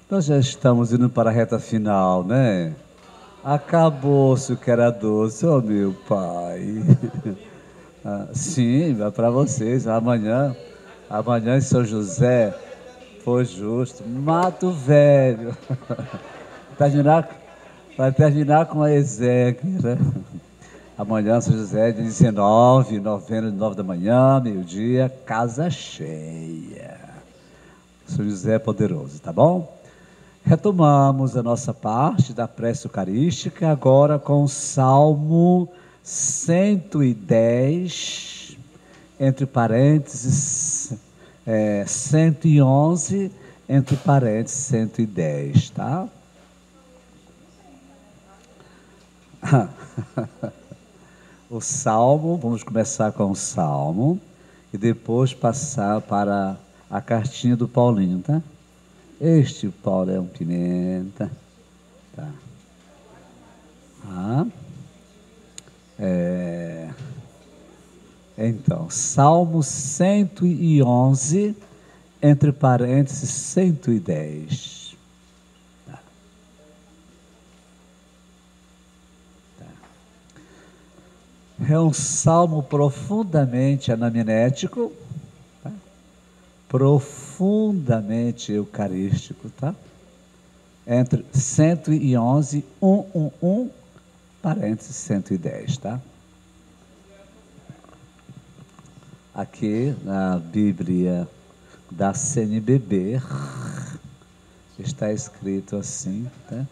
Nós já estamos indo para a reta final, né? Acabou-se o que era doce, oh meu pai. Ah, sim, vai para vocês. Amanhã em São José, foi justo. Mato Velho. Terminar, vai terminar com a exequia, né? Amanhã, São José, dia 19, novembro, 9 da manhã, meio-dia, casa cheia. São José é poderoso, tá bom? Retomamos a nossa parte da prece eucarística, agora com o Salmo 110, entre parênteses, 111, entre parênteses, 110, tá? O Salmo, vamos começar com o Salmo, e depois passar para a cartinha do Paulinho, tá? Este Paulo é um pimenta, tá? Ah, então, Salmo 111, entre parênteses, 110. Tá, tá. É um salmo profundamente anamnético, tá? Profundamente eucarístico, tá? Entre 111, 111, parênteses 110, tá? Aqui na Bíblia da CNBB está escrito assim, tá?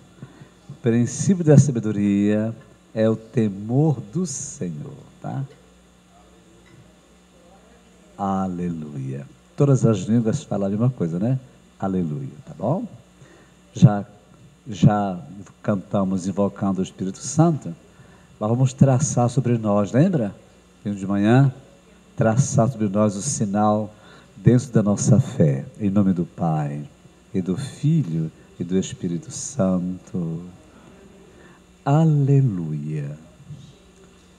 O princípio da sabedoria é o temor do Senhor, tá? Aleluia. Todas as línguas falam a mesma coisa, né? Aleluia, tá bom? Já cantamos invocando o Espírito Santo, mas vamos traçar sobre nós, lembra? De manhã, traçar sobre nós o sinal dentro da nossa fé, em nome do Pai, e do Filho, e do Espírito Santo. Aleluia.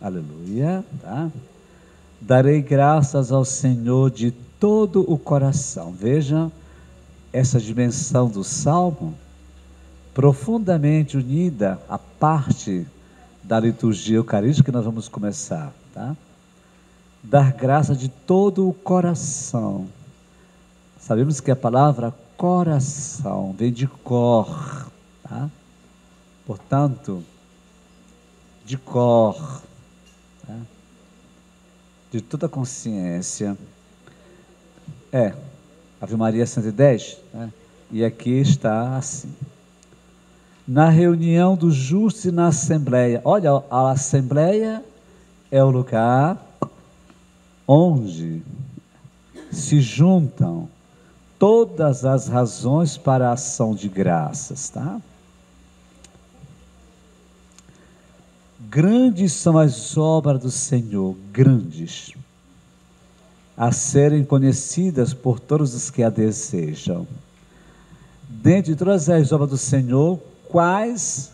Aleluia, tá? Darei graças ao Senhor de todo o coração. Veja essa dimensão do Salmo, profundamente unida à parte da liturgia eucarística que nós vamos começar, tá? Dar graça de todo o coração. Sabemos que a palavra coração vem de cor, tá? Portanto, de cor, tá? De toda a consciência. Ave Maria 110, né? E aqui está assim. Na reunião dos justos e na assembleia. Olha, a assembleia é o lugar onde se juntam todas as razões para a ação de graças, tá? Grandes são as obras do Senhor, grandes, a serem conhecidas por todos os que a desejam. Dentre todas as obras do Senhor, quais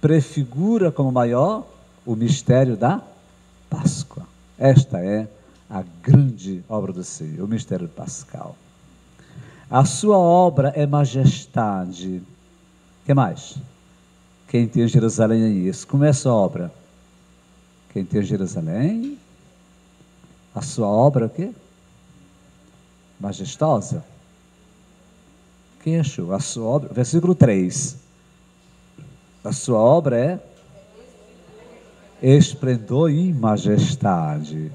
prefigura como maior o mistério da Páscoa? Esta é a grande obra do Senhor, o mistério pascal. A sua obra é majestade. O que mais? Quem tem Jerusalém é isso. Como é a sua obra? Quem tem Jerusalém? A sua obra é o quê? Majestosa. Quem achou? A sua obra, versículo 3. A sua obra é esplendor e majestade.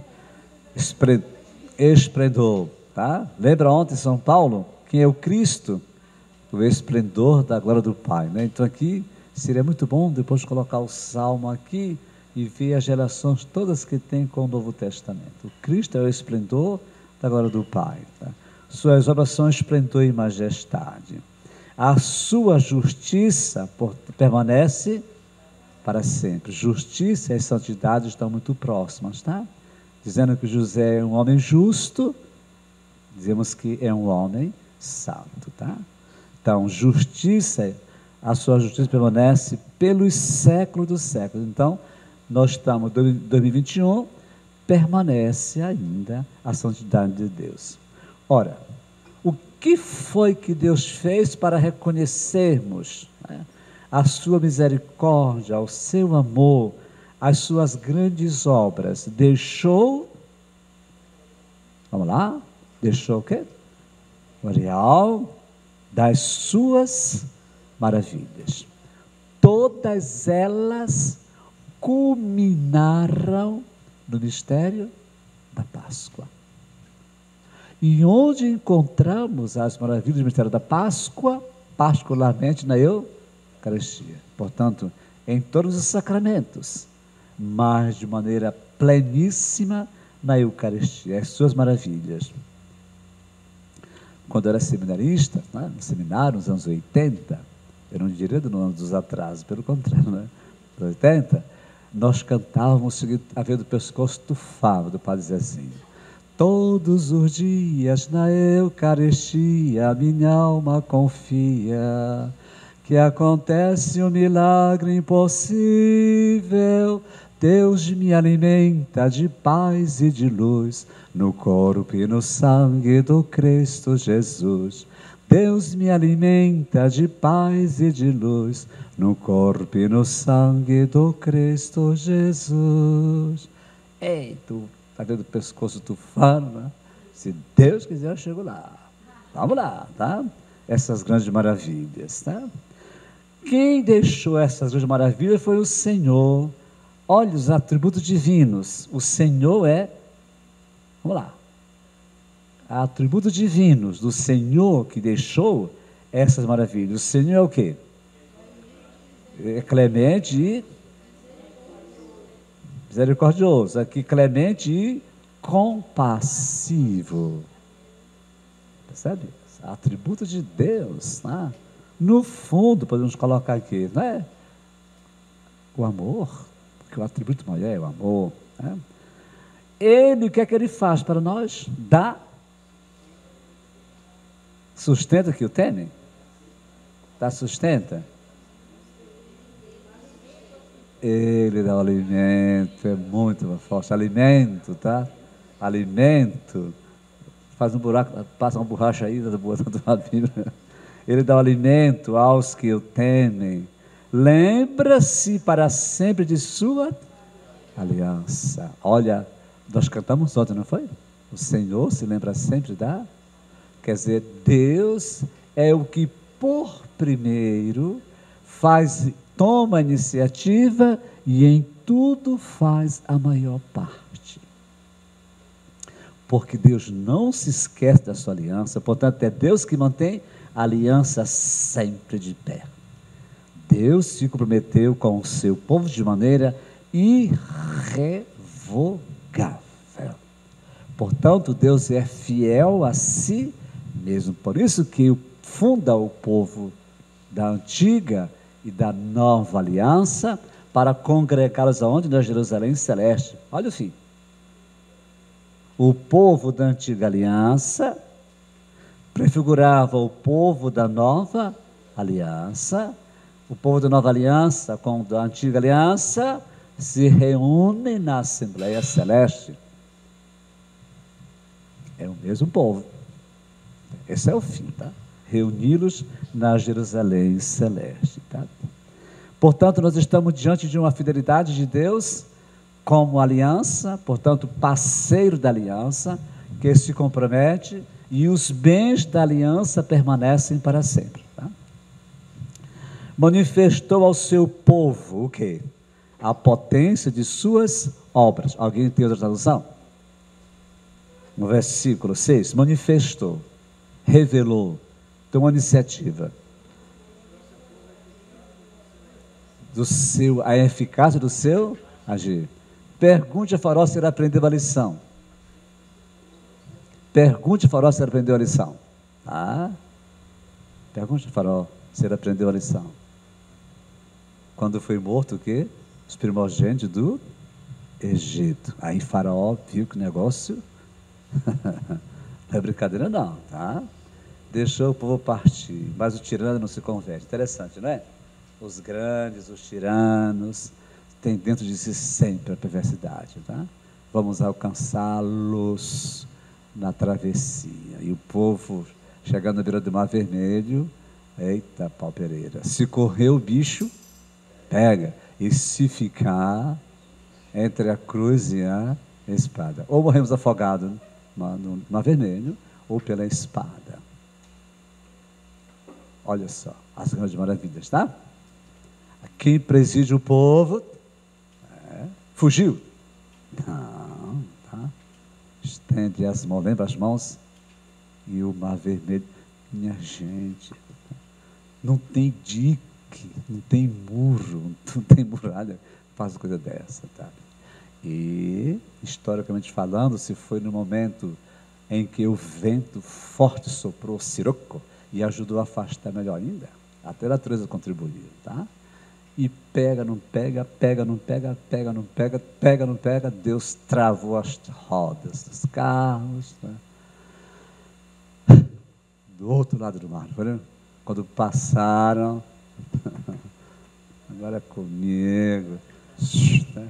Esplendor, tá? Lembra ontem São Paulo? Quem é o Cristo? O esplendor da glória do Pai, né? Então aqui seria muito bom depois colocar o Salmo aqui e ver as relações todas que tem com o Novo Testamento. O Cristo é o esplendor da glória do Pai, tá? Suas obras são esplendor e majestade. A sua justiça permanece para sempre. Justiça e santidade estão muito próximas, tá? Dizendo que José é um homem justo, dizemos que é um homem santo, tá? Então, justiça, a sua justiça permanece pelos séculos dos séculos. Então, nós estamos em 2021, permanece ainda a santidade de Deus. Ora, que foi que Deus fez para reconhecermos, né, a sua misericórdia, o seu amor, as suas grandes obras? Deixou, vamos lá, deixou o quê? O areal das suas maravilhas. Todas elas culminaram no mistério da Páscoa. E onde encontramos as maravilhas do mistério da Páscoa? Particularmente na Eucaristia. Portanto, em todos os sacramentos, mas de maneira pleníssima na Eucaristia, as suas maravilhas. Quando eu era seminarista, né, no seminário, nos anos 80, eu não diria no ano dos atrasos, pelo contrário, né? Nos 80, nós cantávamos o seguinte, a ver do pescoço tufava, do Padre Zezinho. Todos os dias na Eucaristia minha alma confia que acontece um milagre impossível. Deus me alimenta de paz e de luz no corpo e no sangue do Cristo Jesus. Deus me alimenta de paz e de luz no corpo e no sangue do Cristo Jesus. Eita, tá vendo o pescoço tufando, né? Se Deus quiser, eu chego lá. Vamos lá, tá? Essas grandes maravilhas, tá? Quem deixou essas grandes maravilhas foi o Senhor. Olha os atributos divinos. O Senhor é, vamos lá, atributos divinos do Senhor que deixou essas maravilhas. O Senhor é o quê? É clemente e misericordioso. Aqui, clemente e compassivo. Percebe? Atributos de Deus, né? No fundo, podemos colocar aqui, não é? O amor, porque o atributo maior é o amor, né? Ele, o que é que ele faz para nós? Dá sustenta que o temem? Dá sustenta? Ele dá o alimento, é muito forte. Alimento, tá? Alimento. Faz um buraco, passa uma borracha aí, da boa da Bíblia. Ele dá o alimento aos que o temem. Lembra-se para sempre de sua aliança. Olha, nós cantamos ontem, não foi? O Senhor se lembra sempre da... Quer dizer, Deus é o que por primeiro toma a iniciativa e em tudo faz a maior parte. Porque Deus não se esquece da sua aliança, portanto é Deus que mantém a aliança sempre de pé. Deus se comprometeu com o seu povo de maneira irrevogável. Portanto, Deus é fiel a si mesmo. Por isso que funda o povo da antiga e da nova aliança para congregá-los aonde? Na Jerusalém celeste. Olha o fim. O povo da antiga aliança prefigurava o povo da nova aliança. O povo da nova aliança com o da antiga aliança se reúne na Assembleia Celeste. É o mesmo povo. Esse é o fim, tá? Reuni-los na Jerusalém Celeste, tá? Portanto, nós estamos diante de uma fidelidade de Deus como aliança, portanto, parceiro da aliança, que se compromete, e os bens da aliança permanecem para sempre, tá? Manifestou ao seu povo o quê? A potência de suas obras. Alguém tem outra tradução? No versículo 6, manifestou, revelou, tem uma iniciativa a eficácia do seu agir. Pergunte a Faraó se ele aprendeu a lição. Pergunte a Faraó se ele aprendeu a lição. Ah, pergunte a Faraó se ele aprendeu a lição. Quando foi morto o quê? Os primogênitos do Egito. Aí Faraó viu que o negócio não é brincadeira não, tá? Deixou o povo partir, mas o tirano não se converte. Interessante, não é? Os grandes, os tiranos, têm dentro de si sempre a perversidade, tá? Vamos alcançá-los na travessia. E o povo Chegando na beira do Mar Vermelho, eita, pau Pereira. Se correr o bicho, pega. E se ficar entre a cruz e a espada. Ou morremos afogados no Mar Vermelho, ou pela espada. Olha só, as grandes maravilhas, tá? Quem preside o povo fugiu. Não, tá? Estende as mãos, lembra as mãos? E o Mar Vermelho, minha gente, não tem dique, não tem muro, não tem muralha, faz coisa dessa, tá? E, historicamente falando, se foi no momento em que o vento forte soprou Siroco e ajudou a afastar melhor ainda, até a natureza contribuiu, tá? E pega, não pega, pega, não pega, pega, não pega, pega, não pega, Deus travou as rodas dos carros, né? Do outro lado do mar, viu? Quando passaram, agora é comigo, né?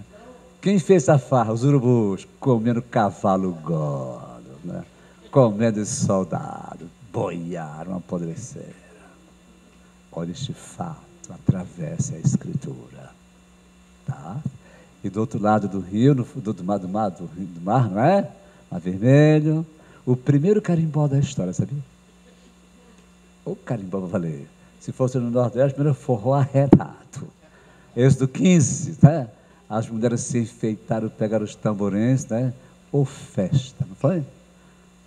Quem fez a farra? Os urubus, comendo cavalo gordo, né? Comendo soldado, boiaram, apodreceram. Olha este fato, atravessa a Escritura, tá? E do outro lado do rio, do mar, não é? Mar Vermelho, o primeiro carimbó da história, sabia? O carimbó, para valer. Se fosse no Nordeste, primeiro forró arretado. Êxodo 15, tá? As mulheres se enfeitaram, pegaram os tamborins, né? Ou festa, não foi?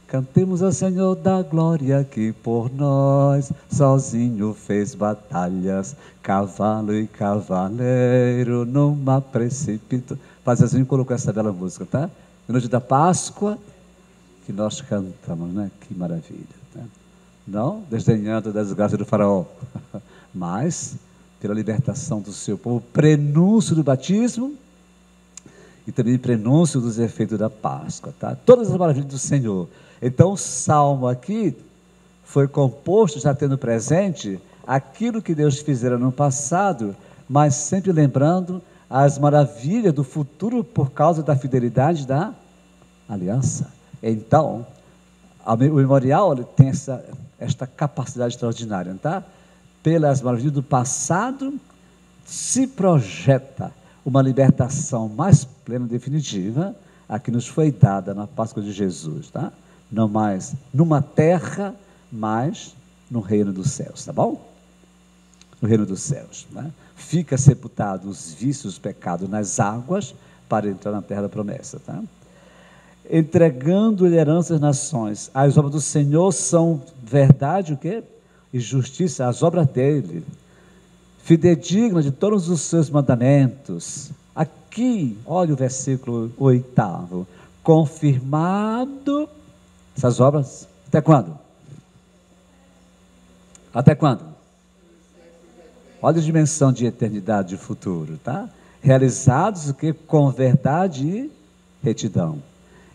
Cantemos ao Senhor da glória que por nós sozinho fez batalhas, cavalo e cavaleiro numa precipito. Fazezinho colocou essa bela música, tá? Na noite da Páscoa, que nós cantamos, né? Que maravilha, tá? Não desdenhando das graças do faraó, mas pela libertação do seu povo, prenúncio do batismo e também prenúncio dos efeitos da Páscoa, tá? Todas as maravilhas do Senhor. Então o salmo aqui foi composto já tendo presente aquilo que Deus fizera no passado, mas sempre lembrando as maravilhas do futuro por causa da fidelidade da aliança. Então, o memorial tem esta capacidade extraordinária, tá? Pelas maravilhas do passado, se projeta uma libertação mais plena e definitiva, a que nos foi dada na Páscoa de Jesus, tá? Não mais numa terra, mas no reino dos céus, tá bom? No reino dos céus, né? Fica sepultado os vícios, os pecados nas águas, para entrar na terra da promessa, tá? Entregando-lhe herança às nações. As obras do Senhor são verdade, o quê? E justiça, as obras dele, fidedigna de todos os seus mandamentos. Aqui, olha o versículo 8, confirmado, essas obras, até quando? Até quando? Olha a dimensão de eternidade e futuro, tá? Realizados o que? Com verdade e retidão.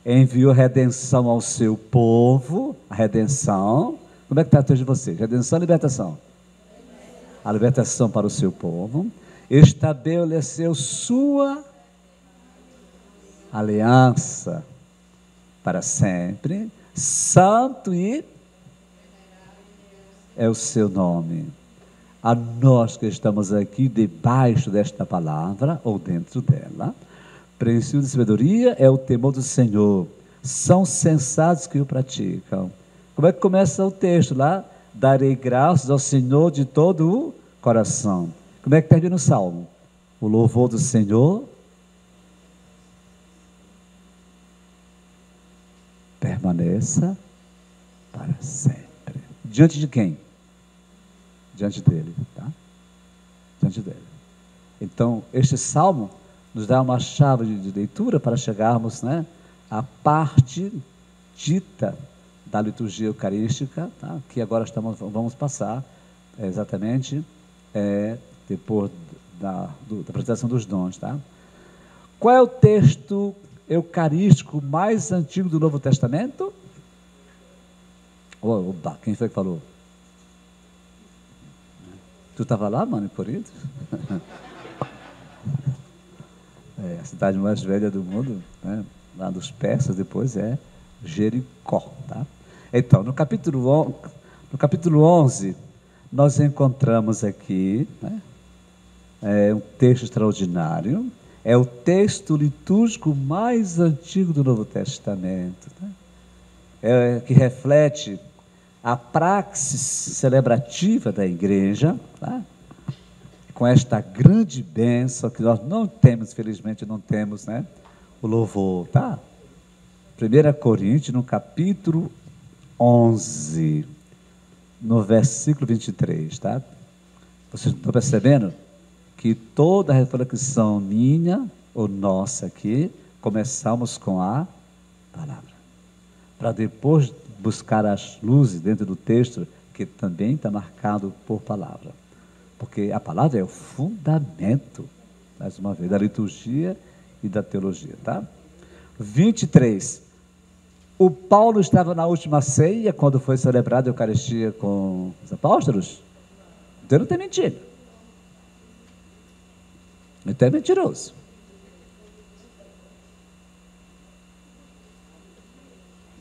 Enviou redenção ao seu povo, a redenção. Como é que está a texto de vocês? Redenção e libertação? A libertação para o seu povo. Estabeleceu sua aliança para sempre. Santo e é o seu nome. A nós que estamos aqui debaixo desta palavra, ou dentro dela, princípio de sabedoria é o temor do Senhor. São sensatos que o praticam. Como é que começa o texto lá? Darei graças ao Senhor de todo o coração. Como é que termina o salmo? O louvor do Senhor permaneça para sempre. Diante de quem? Diante dele, tá? Diante dele. Então, este salmo nos dá uma chave de leitura para chegarmos, né, à parte dita da liturgia eucarística, tá? Que agora vamos passar exatamente depois da apresentação dos dons, tá? Qual é o texto eucarístico mais antigo do Novo Testamento? Oba, quem foi que falou? Tu estava lá, mano, em Corinto? A cidade mais velha do mundo, né? Lá dos persas, depois é Jericó, tá? Então, no capítulo No capítulo 11, nós encontramos aqui, né, um texto extraordinário. É o texto litúrgico mais antigo do Novo Testamento, né? Que reflete a praxis celebrativa da igreja, tá? Com esta grande bênção que nós não temos, felizmente não temos, né? O louvor, tá? 1 Coríntios, no capítulo 11, no versículo 23, tá? Vocês estão percebendo que toda a reflexão minha ou nossa aqui, começamos com a palavra, para depois buscar as luzes dentro do texto, que também está marcado por palavra, porque a palavra é o fundamento, mais uma vez, da liturgia e da teologia, tá? 23, o Paulo estava na última ceia, quando foi celebrada a Eucaristia com os apóstolos. Então não tem mentira. Então é mentiroso.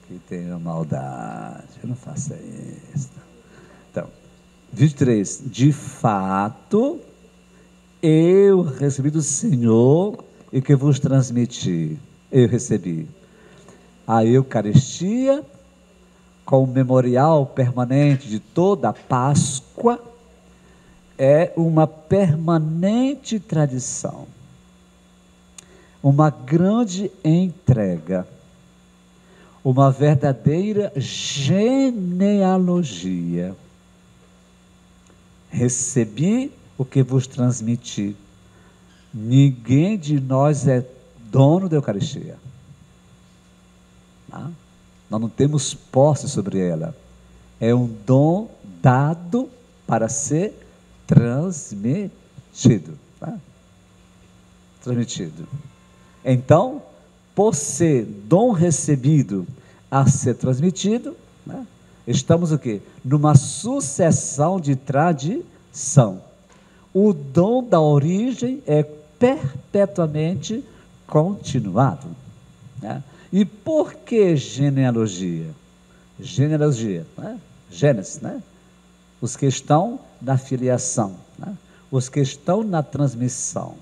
Que tem uma maldade, eu não faço isso. Então, 23, de fato, eu recebi do Senhor e que vos transmiti. Eu recebi a Eucaristia como memorial permanente de toda a Páscoa. É uma permanente tradição, uma grande entrega, uma verdadeira genealogia. Recebi o que vos transmiti. Ninguém de nós é dono da Eucaristia. Tá? Nós não temos posse sobre ela. É um dom dado para ser transmitido, tá? Transmitido. Então, por ser dom recebido a ser transmitido, né, estamos o quê? Numa sucessão de tradição. O dom da origem é perpetuamente continuado, né? E por que genealogia? Genealogia, né? Gênesis, né? Os que estão na filiação, né? Os que estão na transmissão,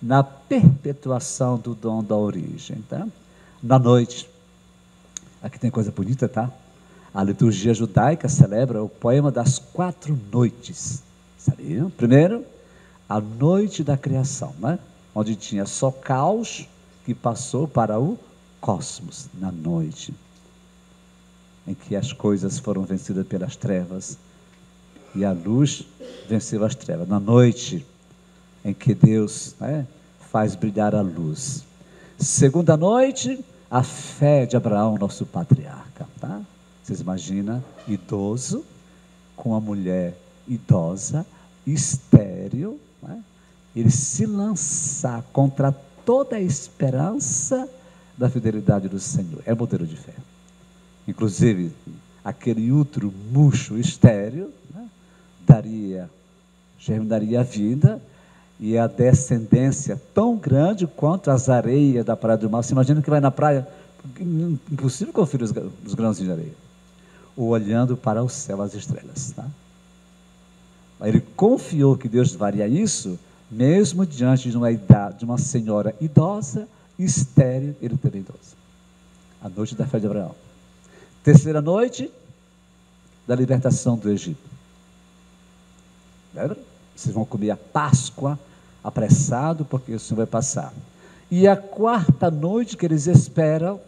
na perpetuação do dom da origem, tá? Na noite, aqui tem coisa bonita, tá? A liturgia judaica celebra o poema das 4 noites, sabiam? Primeiro, a noite da criação, né? Onde tinha só caos, que passou para o cosmos, na noite, em que as coisas foram vencidas pelas trevas, e a luz venceu as trevas. Na noite em que Deus, né, faz brilhar a luz. Segunda noite, a fé de Abraão, nosso patriarca, tá? Vocês imaginam, idoso, com uma mulher idosa, estéril, né? Ele se lançar contra toda a esperança da fidelidade do Senhor. É modelo de fé. Inclusive, aquele útero murcho, estéril, né, germinaria a vida, e a descendência tão grande quanto as areias da praia do mar. Você imagina que vai na praia, impossível conferir os grãozinhos de areia, ou olhando para o céu, as estrelas, tá? Ele confiou que Deus faria isso, mesmo diante de uma idade, de uma senhora idosa, estéril, ele também idoso. A noite da fé de Abraão. Terceira noite da libertação do Egito. Lembra? Vocês vão comer a Páscoa apressado, porque o Senhor vai passar. E a quarta noite que eles esperam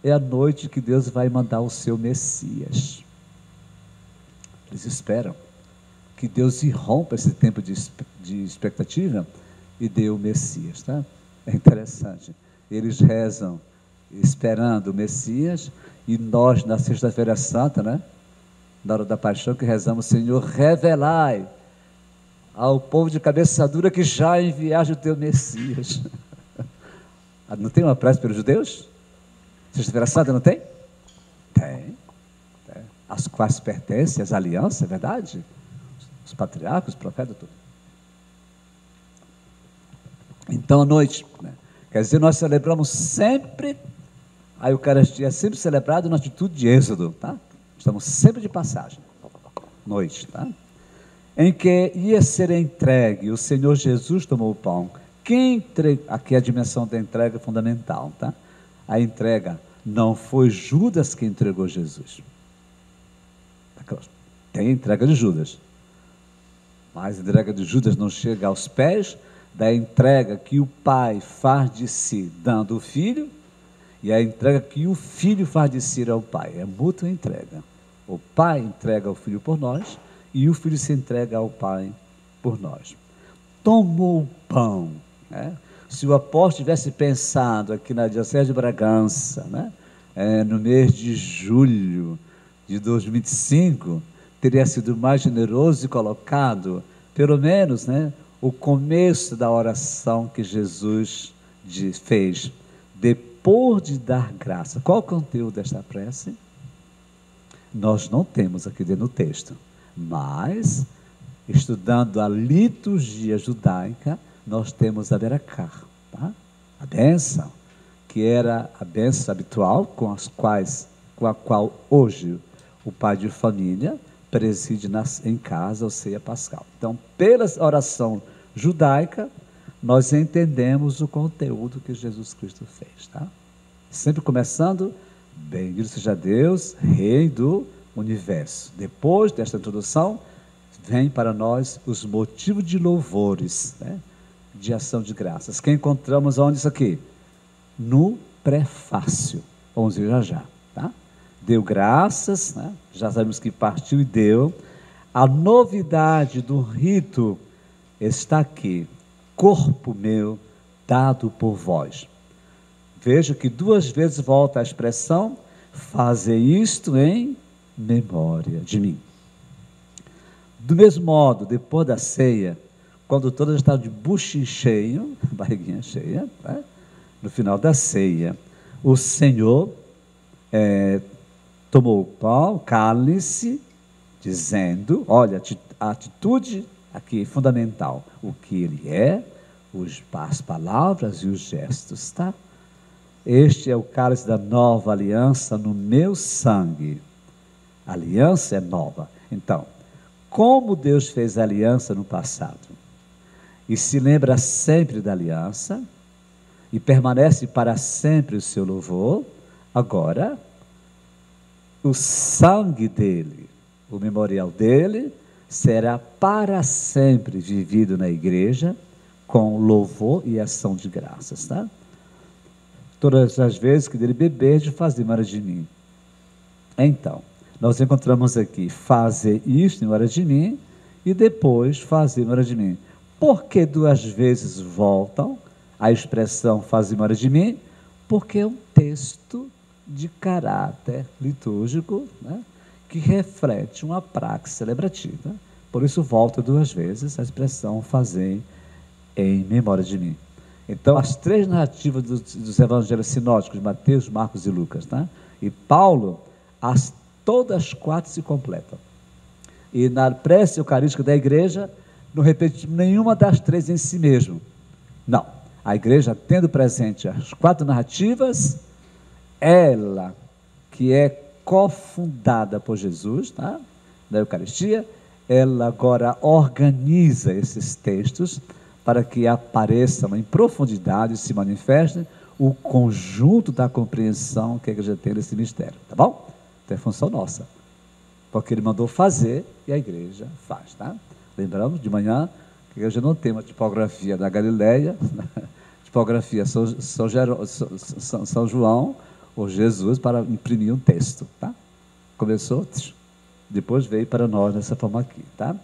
é a noite que Deus vai mandar o seu Messias. Eles esperam que Deus irrompa esse tempo de expectativa e dê o Messias, tá? É interessante. Eles rezam esperando o Messias, e nós na sexta-feira santa, né, na hora da paixão, que rezamos: Senhor, revelai ao povo de cabeça dura que já enviaste o teu Messias. Não tem uma prece pelos judeus? Sexta-feira santa não tem? Tem. As quais pertencem às alianças, é verdade? Os patriarcas, os profetas, tudo. Então, à noite, né? Quer dizer, nós celebramos sempre, a Eucaristia é sempre celebrada na atitude de êxodo, tá? Estamos sempre de passagem. noite, tá? Em que ia ser entregue, o Senhor Jesus tomou o pão. Aqui é a dimensão da entrega fundamental, tá? A entrega não foi Judas que entregou Jesus. Tem a entrega de Judas, mas a entrega de Judas não chega aos pés da entrega que o pai faz de si dando o filho, e a entrega que o filho faz de si ao pai. É mútua entrega. O pai entrega o filho por nós e o filho se entrega ao pai por nós. Tomou o pão, né? Se o apóstolo tivesse pensado aqui na Diocese de Bragança, né, no mês de julho de 2025, teria sido mais generoso e colocado, pelo menos, né, o começo da oração que Jesus fez, depois de dar graça. Qual o conteúdo desta prece? Nós não temos aqui dentro do texto, mas, estudando a liturgia judaica, nós temos a Beracá, tá? A bênção, que era a bênção habitual com a qual hoje o pai de família preside em casa a ceia pascal. Então, pela oração judaica, nós entendemos o conteúdo que Jesus Cristo fez, tá? Sempre começando, bendito seja Deus, Rei do Universo. Depois desta introdução, vem para nós os motivos de louvores, né, de ação de graças, que encontramos onde isso aqui? No prefácio. Vamos ver já, tá? Deu graças, né? Já sabemos que partiu e deu. A novidade do rito está aqui: corpo meu dado por vós. Veja que 2 vezes volta a expressão: fazer isto em memória de mim. Do mesmo modo, depois da ceia, quando todos estavam de buchinho cheio, barriguinha cheia, tá? No final da ceia, o Senhor tomou o pão, cálice, dizendo, olha, a atitude aqui fundamental, o que ele é, as palavras e os gestos, tá? Este é o cálice da nova aliança no meu sangue. A aliança é nova. Então, como Deus fez a aliança no passado e se lembra sempre da aliança e permanece para sempre o seu louvor, agora o sangue dele, o memorial dele, será para sempre vivido na igreja com louvor e ação de graças, tá? Todas as vezes que dele beber, de fazer memória de mim. Então, nós encontramos aqui, fazer isto em memória de mim, e depois fazer memória de mim. Por que 2 vezes voltam a expressão fazer memória de mim? Porque é um texto de caráter litúrgico, né, que reflete uma praxe celebrativa. Por isso volta 2 vezes a expressão fazer em memória de mim. Então, as 3 narrativas dos evangelhos sinóticos, Mateus, Marcos e Lucas, tá? E Paulo, todas 4 se completam. E na prece eucarística da igreja, não repetimos nenhuma das 3 em si mesmo. Não. A igreja, tendo presente as 4 narrativas, ela, que é cofundada por Jesus, tá? Da Eucaristia, ela agora organiza esses textos para que apareçam em profundidade e se manifestem o conjunto da compreensão que a igreja tem desse mistério, tá bom? Então é função nossa, porque ele mandou fazer e a igreja faz, tá? Lembramos de manhã que a igreja não tem uma tipografia da Galileia, tipografia São João ou Jesus para imprimir um texto, tá? Começou, depois veio para nós nessa forma aqui, tá?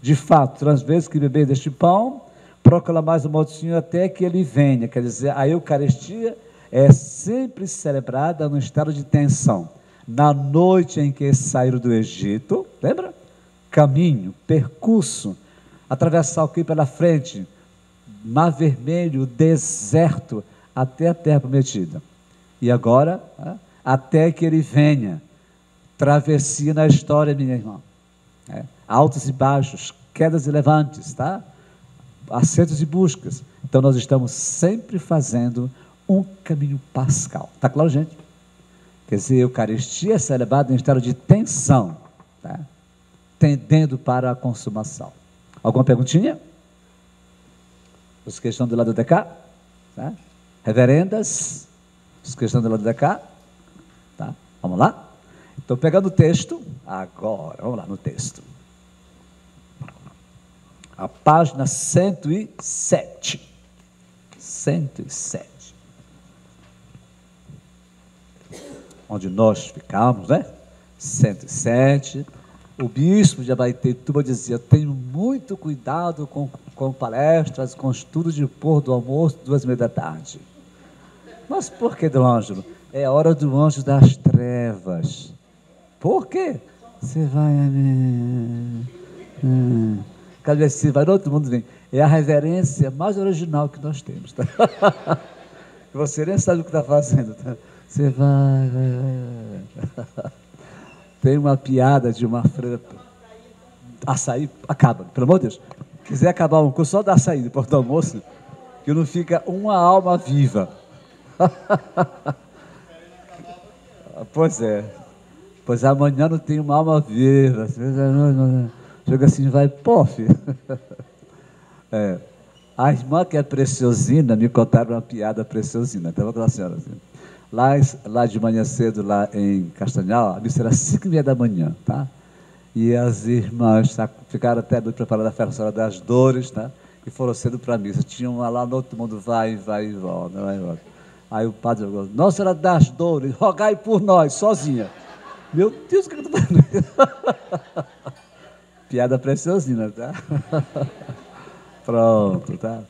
De fato, às vezes que beber deste pão, proclamais o modo do Senhor até que ele venha. Quer dizer, a Eucaristia é sempre celebrada no estado de tensão. Na noite em que saíram do Egito, lembra? Caminho, percurso, atravessar o que pela frente, Mar Vermelho, deserto, até a terra prometida. E agora, até que ele venha, travessia na história, minha irmã. Altos e baixos, quedas e levantes, tá? Acertos e buscas. Então nós estamos sempre fazendo um caminho pascal. Está claro, gente? Quer dizer, a Eucaristia é celebrada em estado de tensão, tá? tendendo para a consumação. Alguma perguntinha? Os que estão do lado de cá? Tá? Reverendas? Os que estão do lado de cá? Tá? Vamos lá? Então, pegando o texto, agora, vamos lá no texto. A página 107. 107. Onde nós ficamos, né? 107. O bispo de Abaetetuba dizia: tenho muito cuidado com palestras, com estudos de pôr do almoço, 2h30 da tarde. Mas por que, Dom Ângelo? É a hora do anjo das trevas. Por quê? Você vai... Cada vez que você vai, todo mundo vem. É a reverência mais original que nós temos. Tá? Você nem sabe o que está fazendo. Tá? Você vai... Tem uma piada de uma freira. Açaí, acaba, pelo amor de Deus. Quiser acabar um curso só da açaí depois do almoço, que não fica uma alma viva. Pois é. Pois amanhã não tem uma alma viva. Chega assim, vai, pof. A irmã que é preciosina, me contaram uma piada preciosina. Estava com a senhora assim. Lá de manhã cedo, lá em Castanhal, a missa era 5h30 da manhã, tá? E as irmãs ficaram até preparando a festa das dores, tá? E foram cedo para a missa. Tinha uma lá, no outro mundo vai e volta, vai e volta. Aí o padre falou: Nossa Senhora das Dores, rogai por nós, sozinha. Meu Deus, o que eu estou fazendo? Piada preciosina, tá? Pronto, tá?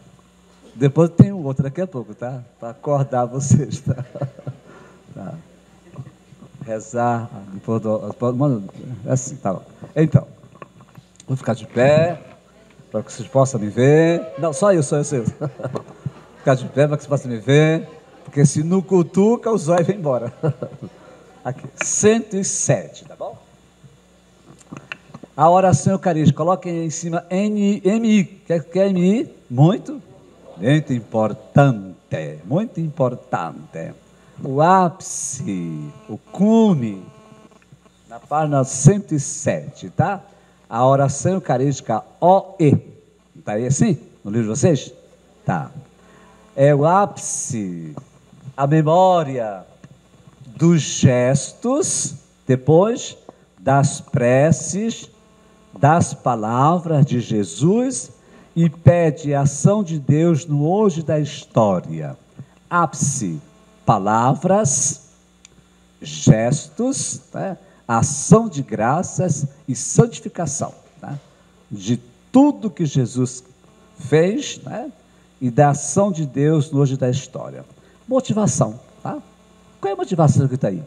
Depois tem um outro daqui a pouco, tá? Para acordar vocês, tá? Tá. Rezar, assim, tá bom. Então, vou ficar de pé, para que vocês possam me ver. Não, só eu. Ficar de pé para que vocês possam me ver, porque se não cutuca, o zóio vem embora. Aqui, 107, tá bom? A oração eucarística, coloquem em cima MI. Quer MI? Muito importante, muito importante. O ápice, o cume, na página 107, tá? A oração eucarística OE. Está aí assim, no livro de vocês? Tá. É o ápice, a memória dos gestos, depois das preces, das palavras de Jesus, e pede a ação de Deus no hoje da história. Ápice, palavras, gestos, né? Ação de graças e santificação, né? De tudo que Jesus fez, né? E da ação de Deus no hoje da história. Motivação, tá? Qual é a motivação que está aí?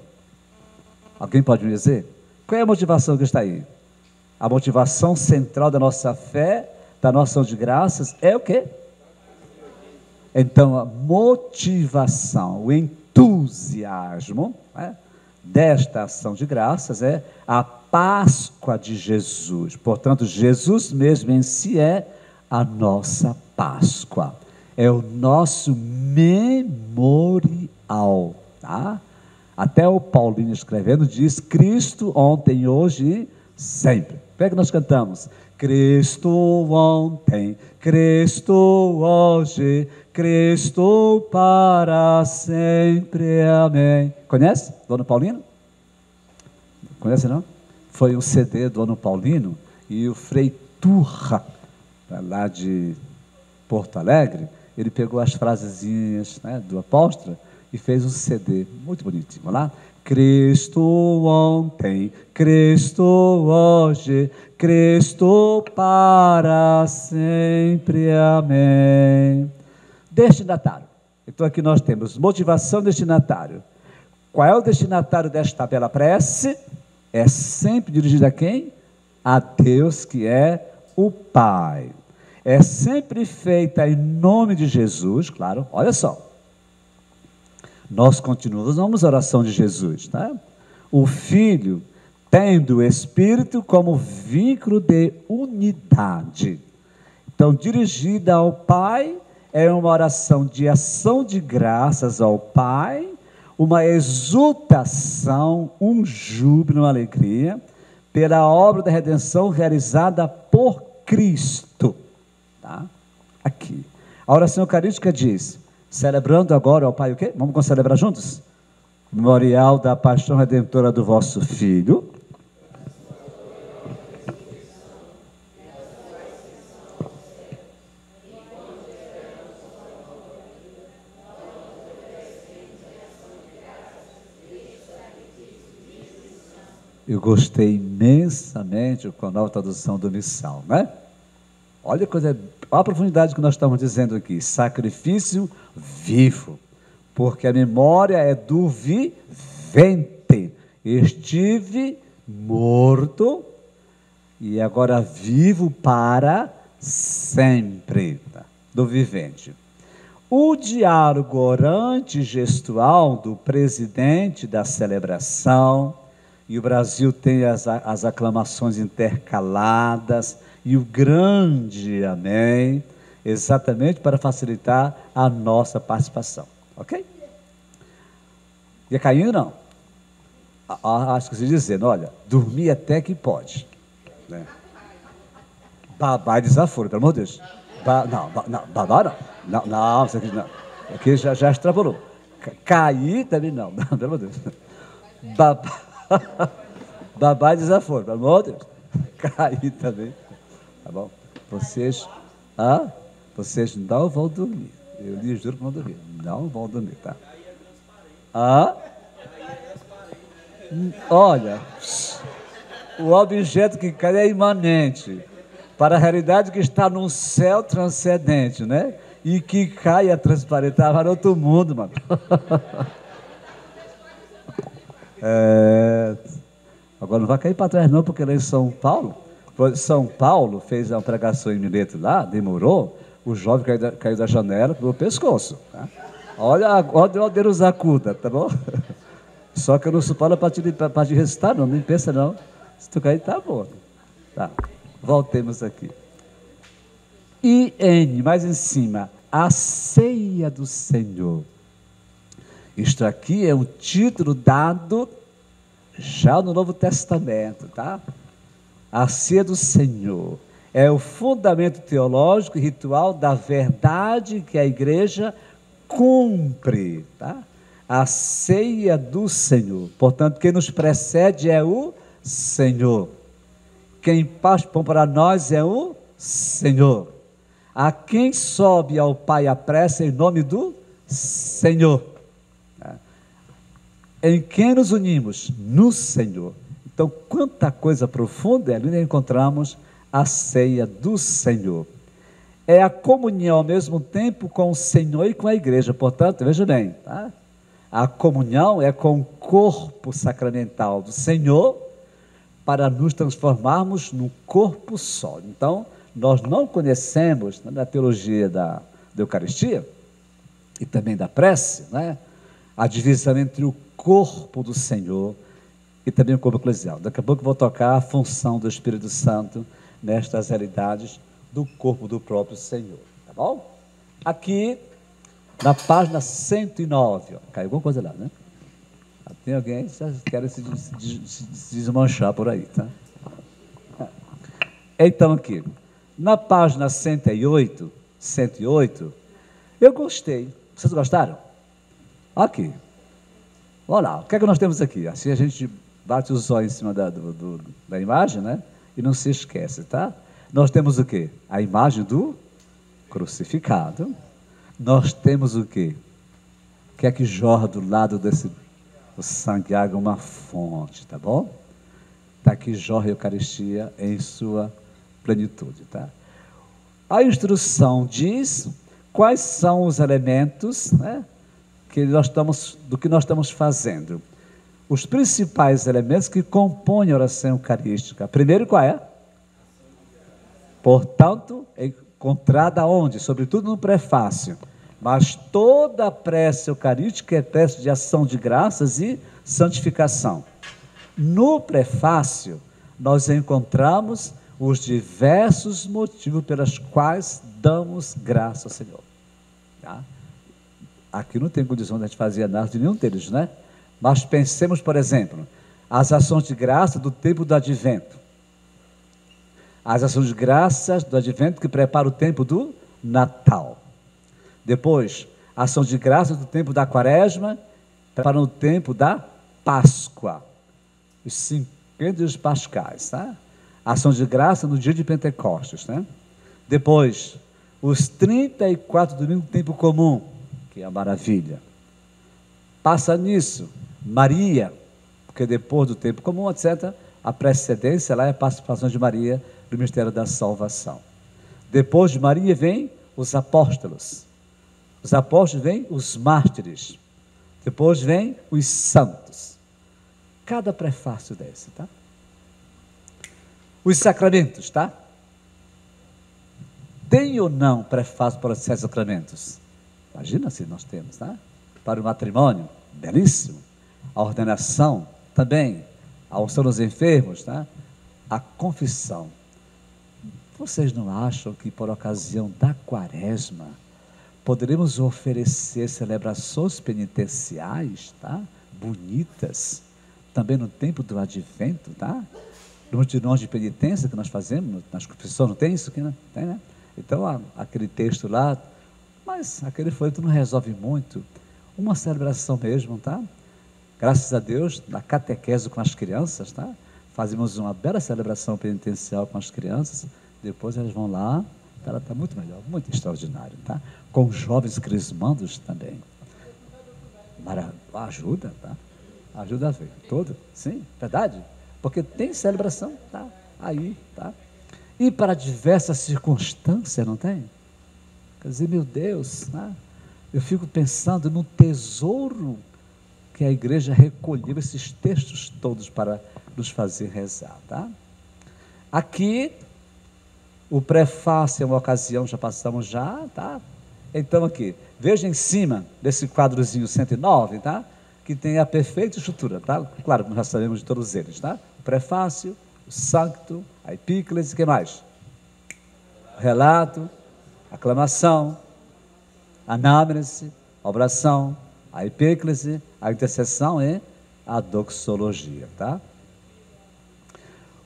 Alguém pode me dizer? Qual é a motivação que está aí? A motivação central da nossa fé, da nossa ação de graças, é o quê? Então, a motivação, o entusiasmo, né, desta ação de graças é a Páscoa de Jesus. Portanto, Jesus mesmo em si é a nossa Páscoa. É o nosso memorial, tá? Até o Paulinho escrevendo diz: Cristo ontem, hoje e sempre. Como é que nós cantamos? Cristo ontem, Cristo hoje, Cristo para sempre, amém. Conhece, Dona Paulino? Conhece, não? Foi um CD do Dona Paulino, e o Frei Turra, lá de Porto Alegre, ele pegou as frasezinhas, né, do apóstolo e fez um CD muito bonitinho. Vamos lá? Cristo ontem, Cristo hoje, Cristo para sempre, amém. Destinatário. Então aqui nós temos motivação, destinatário. Qual é o destinatário desta bela prece? É sempre dirigido a quem? A Deus, que é o Pai. É sempre feita em nome de Jesus, claro, olha só. Nós continuamos a oração de Jesus, tá? O Filho, tendo o Espírito como vínculo de unidade. Então, dirigida ao Pai, é uma oração de ação de graças ao Pai, uma exultação, um júbilo, uma alegria, pela obra da redenção realizada por Cristo. Tá? Aqui. A oração eucarística diz, celebrando agora ao Pai o quê? Vamos celebrar juntos? Memorial da paixão redentora do vosso Filho. Eu gostei imensamente com a nova tradução do Missal, né? Olha a profundidade que nós estamos dizendo aqui. Sacrifício vivo. Porque a memória é do vivente. Estive morto e agora vivo para sempre. Do vivente. O diálogo orante gestual do presidente da celebração, e o Brasil tem as aclamações intercaladas, e o grande amém, exatamente para facilitar a nossa participação. Ok? Ia caindo, não? Acho que se dizendo, olha, dormir até que pode. Né? Babá e desaforo, pelo amor de Deus. Babá não. Isso aqui não. Aqui já extrapolou. Cair também não, pelo amor de Deus. Babá e desaforo, pelo amor de Deus. Cair também. Tá bom? Vocês não vão dormir. Eu lhes juro que vão dormir. Não vão dormir, tá? Olha, o objeto que cai é imanente para a realidade que está num céu transcendente, né? E que cai a transparentar para outro mundo, mano. Agora não vai cair para trás não, porque lá em São Paulo fez uma pregação em Mileto lá, demorou, o jovem caiu da janela pelo pescoço. Tá? Olha Deus acuda, tá bom? Só que eu não sou Paulo para te ressuscitar, não, nem pensa não. Se tu cair, tá bom. Tá, voltemos aqui. Mais em cima, a ceia do Senhor. Isto aqui é um título dado já no Novo Testamento, tá? A ceia do Senhor é o fundamento teológico e ritual da verdade que a igreja cumpre, tá? A ceia do Senhor. Portanto, quem nos precede é o Senhor. Quem passa pão para nós é o Senhor. A quem sobe ao Pai a prece em nome do Senhor. Em quem nos unimos? No Senhor. Então, quanta coisa profunda ali encontramos a ceia do Senhor. É a comunhão ao mesmo tempo com o Senhor e com a igreja. Portanto, veja bem, tá? A comunhão é com o corpo sacramental do Senhor para nos transformarmos num corpo só. Então, nós não conhecemos, na teologia da Eucaristia e também da prece, né, a divisão entre o corpo do Senhor e também o corpo eclesial. Daqui a pouco eu vou tocar a função do Espírito Santo nestas realidades do corpo do próprio Senhor. Tá bom? Aqui, na página 109, ó, caiu alguma coisa lá, né? Tem alguém que já quer se desmanchar por aí, tá? Então, aqui, na página 108, eu gostei. Vocês gostaram? Aqui. Olha lá, o que é que nós temos aqui? Assim a gente bate os olhos em cima da imagem, né? E não se esquece, tá? Nós temos o quê? A imagem do crucificado. Nós temos o quê? O que é que jorra do lado desse o sangue, água, uma fonte, tá bom? Está aqui jorra a Eucaristia em sua plenitude, tá? A instrução diz quais são os elementos, né, do que nós estamos fazendo. Os principais elementos que compõem a oração eucarística. Primeiro, qual é? Portanto, é encontrada onde? Sobretudo no prefácio. Mas toda a prece eucarística é prece de ação de graças e santificação. No prefácio, nós encontramos os diversos motivos pelos quais damos graça ao Senhor. Tá? Aqui não tem condição de a gente fazer análise de nenhum deles, né? Mas pensemos, por exemplo, as ações de graça do tempo do advento. As ações de graças do advento que prepara o tempo do Natal. Depois, ação de graças do tempo da quaresma, preparando o tempo da Páscoa. Os 50 dias pascais, tá? Ação de graça no dia de Pentecostes, né? Depois, os 34 domingos do tempo comum, que é a maravilha. Passa nisso, Maria, porque depois do tempo comum, etc., a precedência lá é a participação de Maria no mistério da salvação. Depois de Maria vem os apóstolos. Os apóstolos vêm os mártires. Depois vem os santos. Cada prefácio desse, tá? Os sacramentos, tá? Tem ou não prefácio para os 7 sacramentos? Imagina se nós temos, tá? Para o matrimônio, belíssimo. A ordenação, também. A unção dos enfermos, tá? A confissão. Vocês não acham que por ocasião da quaresma poderemos oferecer celebrações penitenciais, tá? Bonitas, também no tempo do advento, tá? No mutirão de penitência que nós fazemos, nas confissões, não tem isso aqui, né? Tem, né? Então, aquele texto lá, mas aquele folheto não resolve muito. Uma celebração mesmo, tá? Graças a Deus, na catequese com as crianças, tá? Fazemos uma bela celebração penitencial com as crianças, depois elas vão lá, ela está muito melhor, muito extraordinário, tá? Com os jovens crismandos também. Ajuda, tá? Ajuda a ver. Todo, sim, verdade? Porque tem celebração, tá? Aí, tá? E para diversas circunstâncias, não tem? Quer dizer, meu Deus, né? Eu fico pensando no tesouro que a igreja recolheu esses textos todos para nos fazer rezar, tá? Aqui, o prefácio é uma ocasião, já passamos já, tá? Então aqui, veja em cima desse quadrozinho 109, tá? Que tem a perfeita estrutura, tá? Claro, nós já sabemos de todos eles, tá? O prefácio, o sancto, a epíclese, o que mais? O relato, a aclamação, a anamnese, a oração, a epíclese, a intercessão e a doxologia, tá?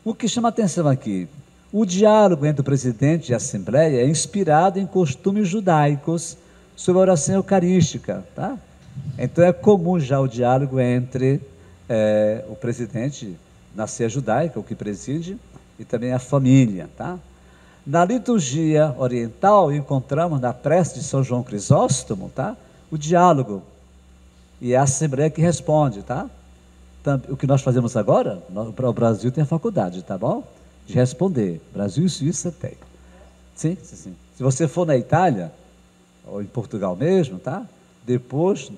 O que chama atenção aqui, o diálogo entre o presidente e a assembleia é inspirado em costumes judaicos sobre a oração eucarística, tá? Então é comum já o diálogo entre o presidente na ceia judaica, o que preside, e também a família, tá? Na liturgia oriental, encontramos na prece de São João Crisóstomo, tá? O diálogo, e é a Assembleia que responde, tá? O que nós fazemos agora, o Brasil tem a faculdade, tá bom? De responder. Brasil e Suíça tem. Sim, sim, sim. Se você for na Itália, ou em Portugal mesmo, tá? Depois,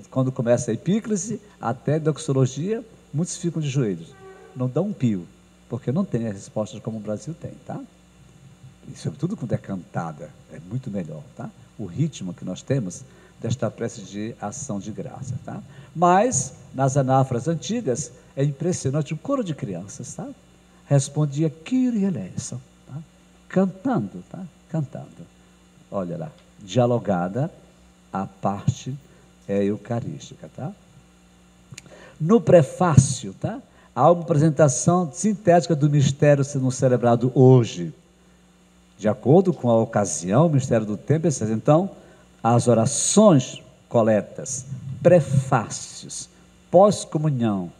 quando começa a epíclese, até a doxologia, muitos ficam de joelhos. Não dão um pio, porque não tem as respostas como o Brasil tem, tá? E sobretudo quando é cantada, é muito melhor, tá? O ritmo que nós temos desta prece de ação de graça, tá? Mas, nas anáforas antigas, é impressionante, um coro de crianças, tá? Respondia Kyrie eleison, tá? Cantando, tá? Cantando. Olha lá, dialogada a parte eucarística, tá? No prefácio, tá? Há uma apresentação sintética do mistério sendo celebrado hoje. De acordo com a ocasião, o mistério do tempo, etc. Então, as orações coletas, prefácios, pós-comunhão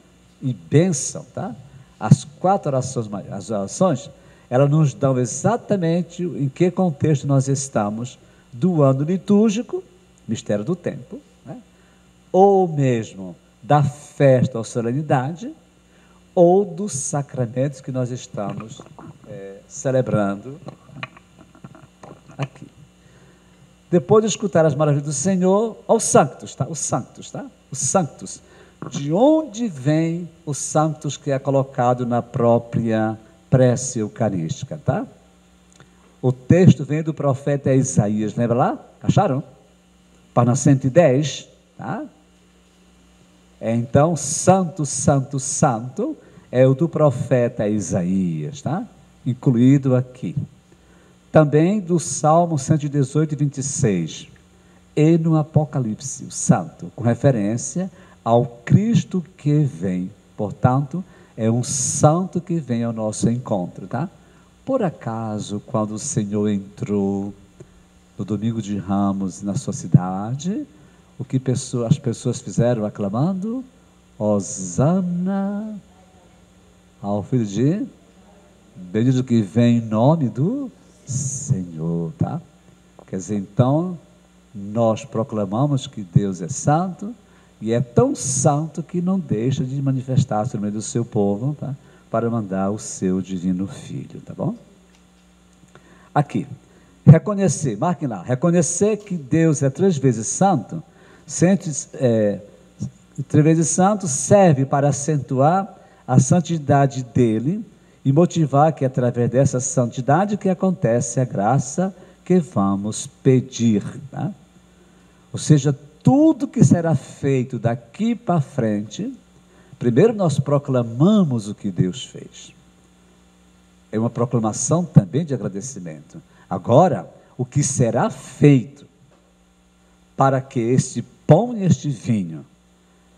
e bênção, tá? As 4 orações, as orações, elas nos dão exatamente em que contexto nós estamos do ano litúrgico, mistério do tempo, né? Ou mesmo da festa ou solenidade, ou dos sacramentos que nós estamos celebrando aqui. Depois de escutar as maravilhas do Senhor, aos santos, tá? Os santos, tá? Os santos. De onde vem os santos que é colocado na própria prece eucarística, tá? O texto vem do profeta Isaías, lembra lá? Acharam? Página 110, tá? Então, santo, santo, santo é o do profeta Isaías, tá? Incluído aqui. Também do Salmo 118, 26. E no Apocalipse, o santo, com referência ao Cristo que vem Portanto, é um santo que vem ao nosso encontro, tá? Por acaso, quando o Senhor entrou no domingo de Ramos na sua cidade, o que as pessoas fizeram aclamando? Hosana ao filho de bendito que vem em nome do Senhor, tá? Quer dizer, então, nós proclamamos que Deus é santo, e é tão santo que não deixa de manifestar-se no meio do seu povo, tá? Para mandar o seu divino Filho, tá bom? Aqui, reconhecer, marquem lá, reconhecer que Deus é 3 vezes santo, 3 vezes santo serve para acentuar a santidade dele e motivar que através dessa santidade que acontece a graça que vamos pedir, tá? Ou seja, tudo que será feito daqui para frente, primeiro nós proclamamos o que Deus fez. É uma proclamação também de agradecimento. Agora, o que será feito para que este pão e este vinho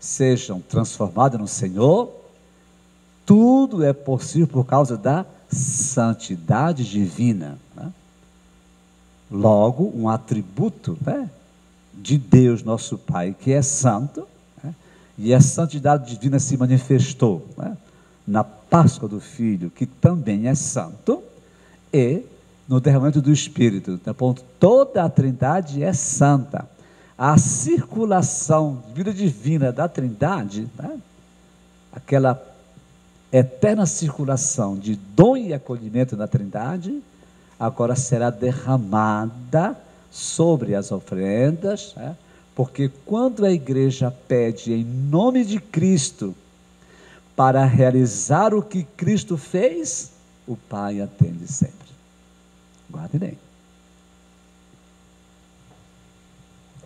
sejam transformados no Senhor, tudo é possível por causa da santidade divina, né? Logo, um atributo, né, de Deus, nosso Pai, que é santo, né, e a santidade divina se manifestou, né, na Páscoa do Filho, que também é santo, e no derramamento do Espírito. Então, toda a Trindade é santa. A circulação de vida divina da Trindade, né, aquela eterna circulação de dom e acolhimento na Trindade, agora será derramada sobre as oferendas, né, porque quando a igreja pede em nome de Cristo para realizar o que Cristo fez, o Pai atende sempre. Guardem bem.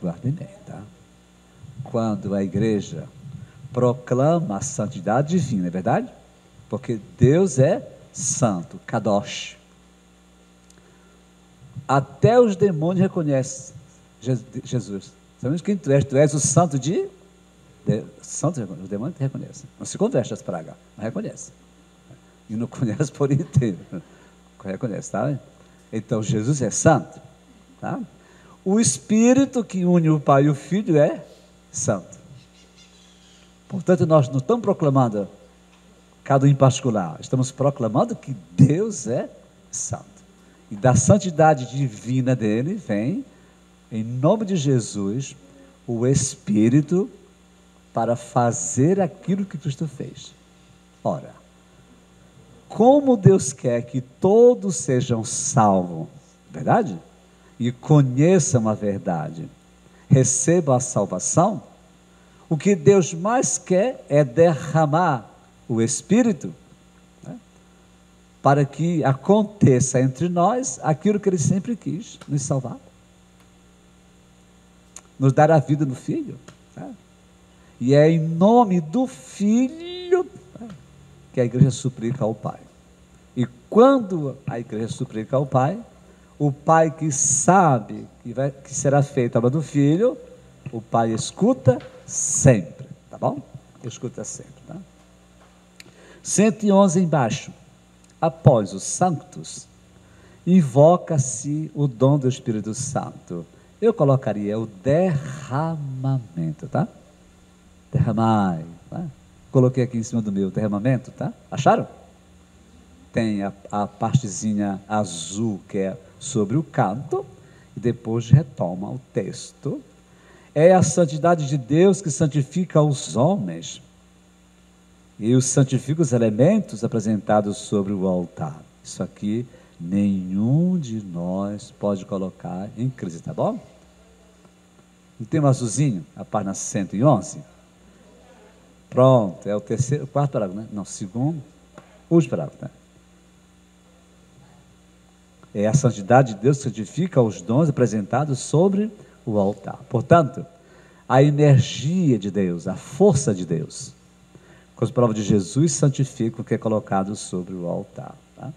Guardem bem, tá? Quando a igreja proclama a santidade divina, é verdade? Porque Deus é santo, Kadosh. Até os demônios reconhecem Jesus. Sabemos quem tu és? Tu és o santo de santo, os demônios te reconhecem. Não se converte as pragas, mas reconhece. E não conhece por inteiro. Reconhece, tá? Então, Jesus é santo, tá? O Espírito que une o Pai e o Filho é santo. Portanto, nós não estamos proclamando cada um em particular, estamos proclamando que Deus é santo. E da santidade divina dele vem, em nome de Jesus, o Espírito para fazer aquilo que Cristo fez. Ora, como Deus quer que todos sejam salvos, verdade? E conheçam a verdade, recebam a salvação, o que Deus mais quer é derramar o Espírito, né, para que aconteça entre nós aquilo que Ele sempre quis, nos salvar, nos dar a vida no Filho, né? E é em nome do Filho, né, que a igreja suplica ao Pai. E quando a igreja suplica ao Pai, o Pai que sabe que será feita a obra do Filho, o Pai escuta sempre, tá bom? Escuta sempre, tá? 111 embaixo. Após os santos, invoca-se o dom do Espírito Santo. Eu colocaria o derramamento, tá? Derramai, tá? Coloquei aqui em cima do meu derramamento, tá? Acharam? Tem a partezinha azul que é sobre o canto, e depois retoma o texto. É a santidade de Deus que santifica os homens e os santifica os elementos apresentados sobre o altar. Isso aqui nenhum de nós pode colocar em crise, tá bom? Não tem um azulzinho, a página 111? Pronto, é o terceiro, o quarto parágrafo, né? Não, segundo, último parágrafo, né? É a santidade de Deus que santifica os dons apresentados sobre o altar. Portanto, a energia de Deus, a força de Deus, com as palavras de Jesus, santifica o que é colocado sobre o altar. Tá?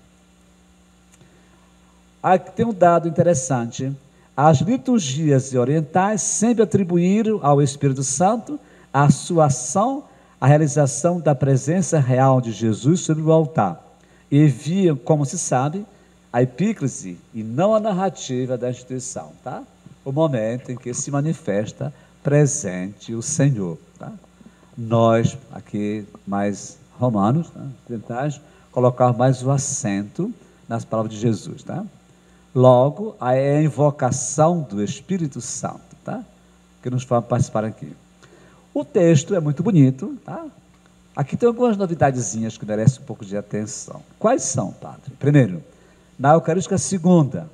Aqui tem um dado interessante. As liturgias orientais sempre atribuíram ao Espírito Santo a sua ação a realização da presença real de Jesus sobre o altar e viam, como se sabe, a epíclise e não a narrativa da instituição, tá? O momento em que se manifesta presente o Senhor, tá? Nós, aqui mais romanos, tá? Ocidentais, colocar mais o acento nas palavras de Jesus, tá? Logo, a invocação do Espírito Santo, tá? Que nos faz participar aqui. O texto é muito bonito, tá? Aqui tem algumas novidadezinhas que merecem um pouco de atenção. Quais são, padre? Primeiro, na Eucarística segunda,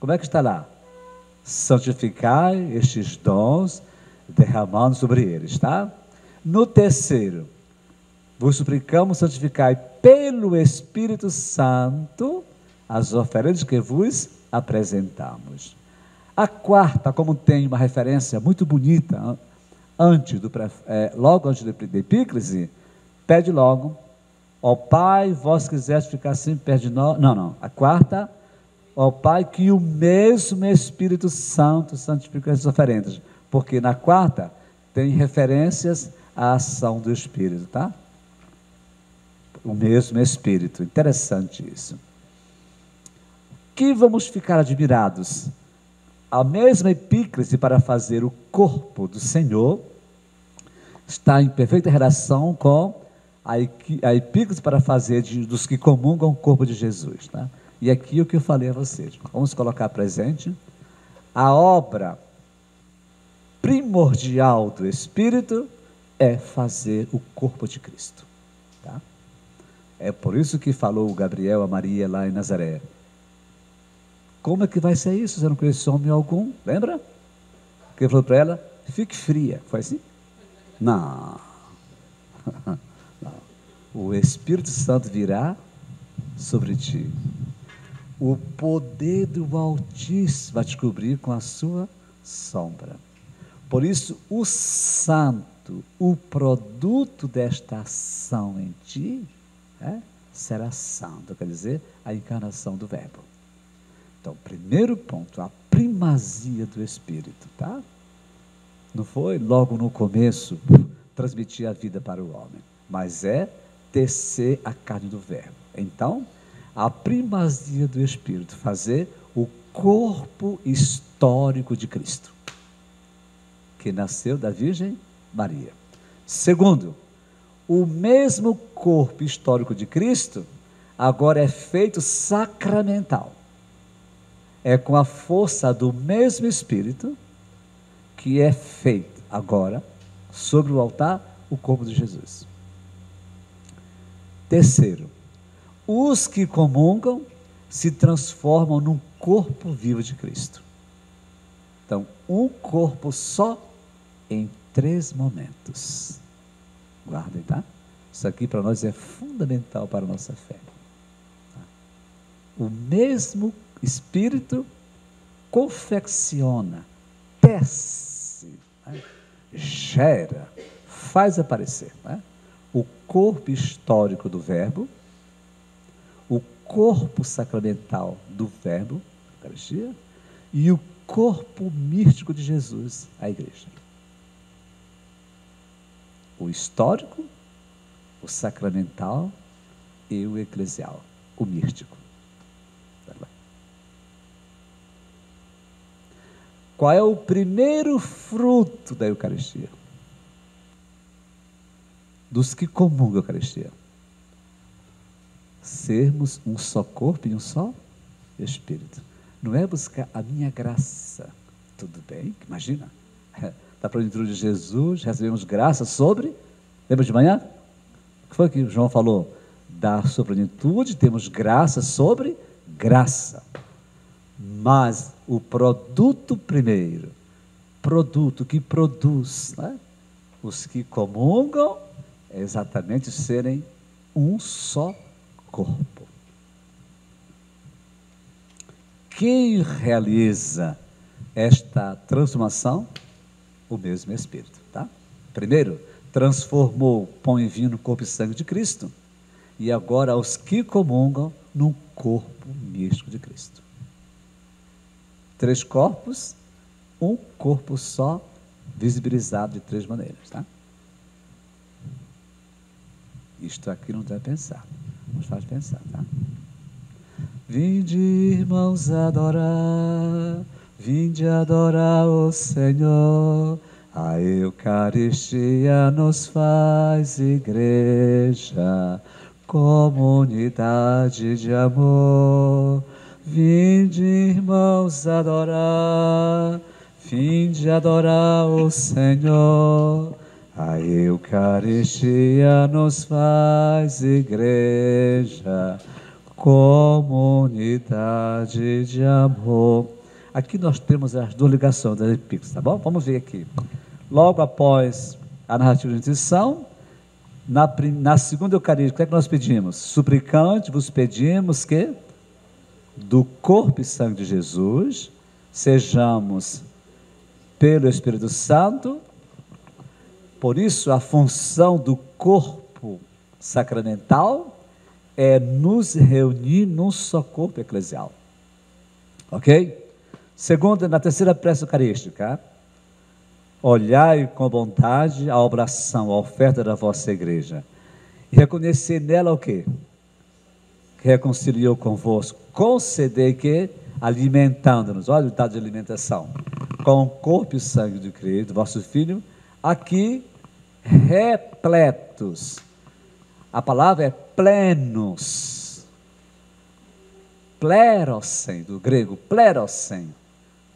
como é que está lá? Santificai estes dons, derramando sobre eles, tá? No terceiro, vos suplicamos, santificai pelo Espírito Santo as oferendas que vos apresentamos. A quarta, como tem uma referência muito bonita, logo antes da epíclise, pede logo, ó Pai, vós quiseste ficar sempre perto de nós. Não. A quarta, ó Pai, que o mesmo Espírito Santo santifique as oferendas. Porque na quarta tem referências à ação do Espírito, tá? O mesmo Espírito. Interessante isso. Que vamos ficar admirados? A mesma epíclise para fazer o corpo do Senhor está em perfeita relação com a epíclise para fazer dos que comungam o corpo de Jesus, tá? E aqui o que eu falei a vocês, vamos colocar presente, a obra primordial do Espírito é fazer o corpo de Cristo, tá? É por isso que falou o Gabriel a Maria lá em Nazaré. Como é que vai ser isso? Você não conhece homem algum? Lembra? Que ele falou para ela, fique fria. Foi assim? Não. Não. O Espírito Santo virá sobre ti. O poder do Altíssimo vai te cobrir com a sua sombra. Por isso, o santo, o produto desta ação em ti, será santo, quer dizer, a encarnação do Verbo. Então, primeiro ponto, a primazia do Espírito, tá? Não foi logo no começo transmitir a vida para o homem, mas é tecer a carne do Verbo. Então, a primazia do Espírito, fazer o corpo histórico de Cristo, que nasceu da Virgem Maria. Segundo, o mesmo corpo histórico de Cristo agora é feito sacramental. É com a força do mesmo Espírito que é feito agora, sobre o altar, o corpo de Jesus. Terceiro, os que comungam se transformam num corpo vivo de Cristo. Então, um corpo só em 3 momentos. Guardem, tá? Isso aqui para nós é fundamental para a nossa fé. O mesmo Espírito confecciona, tece, gera, faz aparecer, o corpo histórico do Verbo, o corpo sacramental do Verbo, a Eucaristia, e o corpo místico de Jesus, a Igreja. O histórico, o sacramental e o eclesial, o místico. Qual é o primeiro fruto da Eucaristia? Dos que comungam a Eucaristia. Sermos um só corpo e um só Espírito. Não é buscar a minha graça. Tudo bem? Imagina. Da plenitude de Jesus, recebemos graça sobre... Lembra de manhã? O que foi que João falou? Da sua plenitude, temos graça sobre graça. Mas o produto primeiro, produto que produz, os que comungam, é exatamente serem um só corpo. Quem realiza esta transformação? O mesmo Espírito, tá? Primeiro, transformou pão e vinho no corpo e sangue de Cristo, e agora os que comungam no corpo místico de Cristo. 3 corpos, um corpo só, visibilizado de 3 maneiras, tá? Isto aqui não deve pensar, nos faz pensar, tá? Vinde, irmãos, adorar, vinde adorar o Senhor. A Eucaristia nos faz igreja, comunidade de amor. Vinde, irmãos, adorar, vinde adorar o Senhor. A Eucaristia nos faz igreja, comunidade de amor. Aqui nós temos as duas ligações das epístolas, tá bom? Vamos ver aqui. Logo após a narrativa de intuição, na segunda Eucaristia, o que é que nós pedimos? Suplicante, vos pedimos que do corpo e sangue de Jesus sejamos pelo Espírito Santo. Por isso, a função do corpo sacramental é nos reunir num só corpo eclesial. Ok? Segunda, na terceira prece eucarística, olhai com bondade a obração, a oferta da vossa igreja, e reconhecer nela o quê? Que reconciliou convosco, concedei que, alimentando-nos, olha o dado de alimentação, com o corpo e sangue do Cristo, do vosso Filho, aqui repletos. A palavra é plenos, plerosen, do grego plerosen,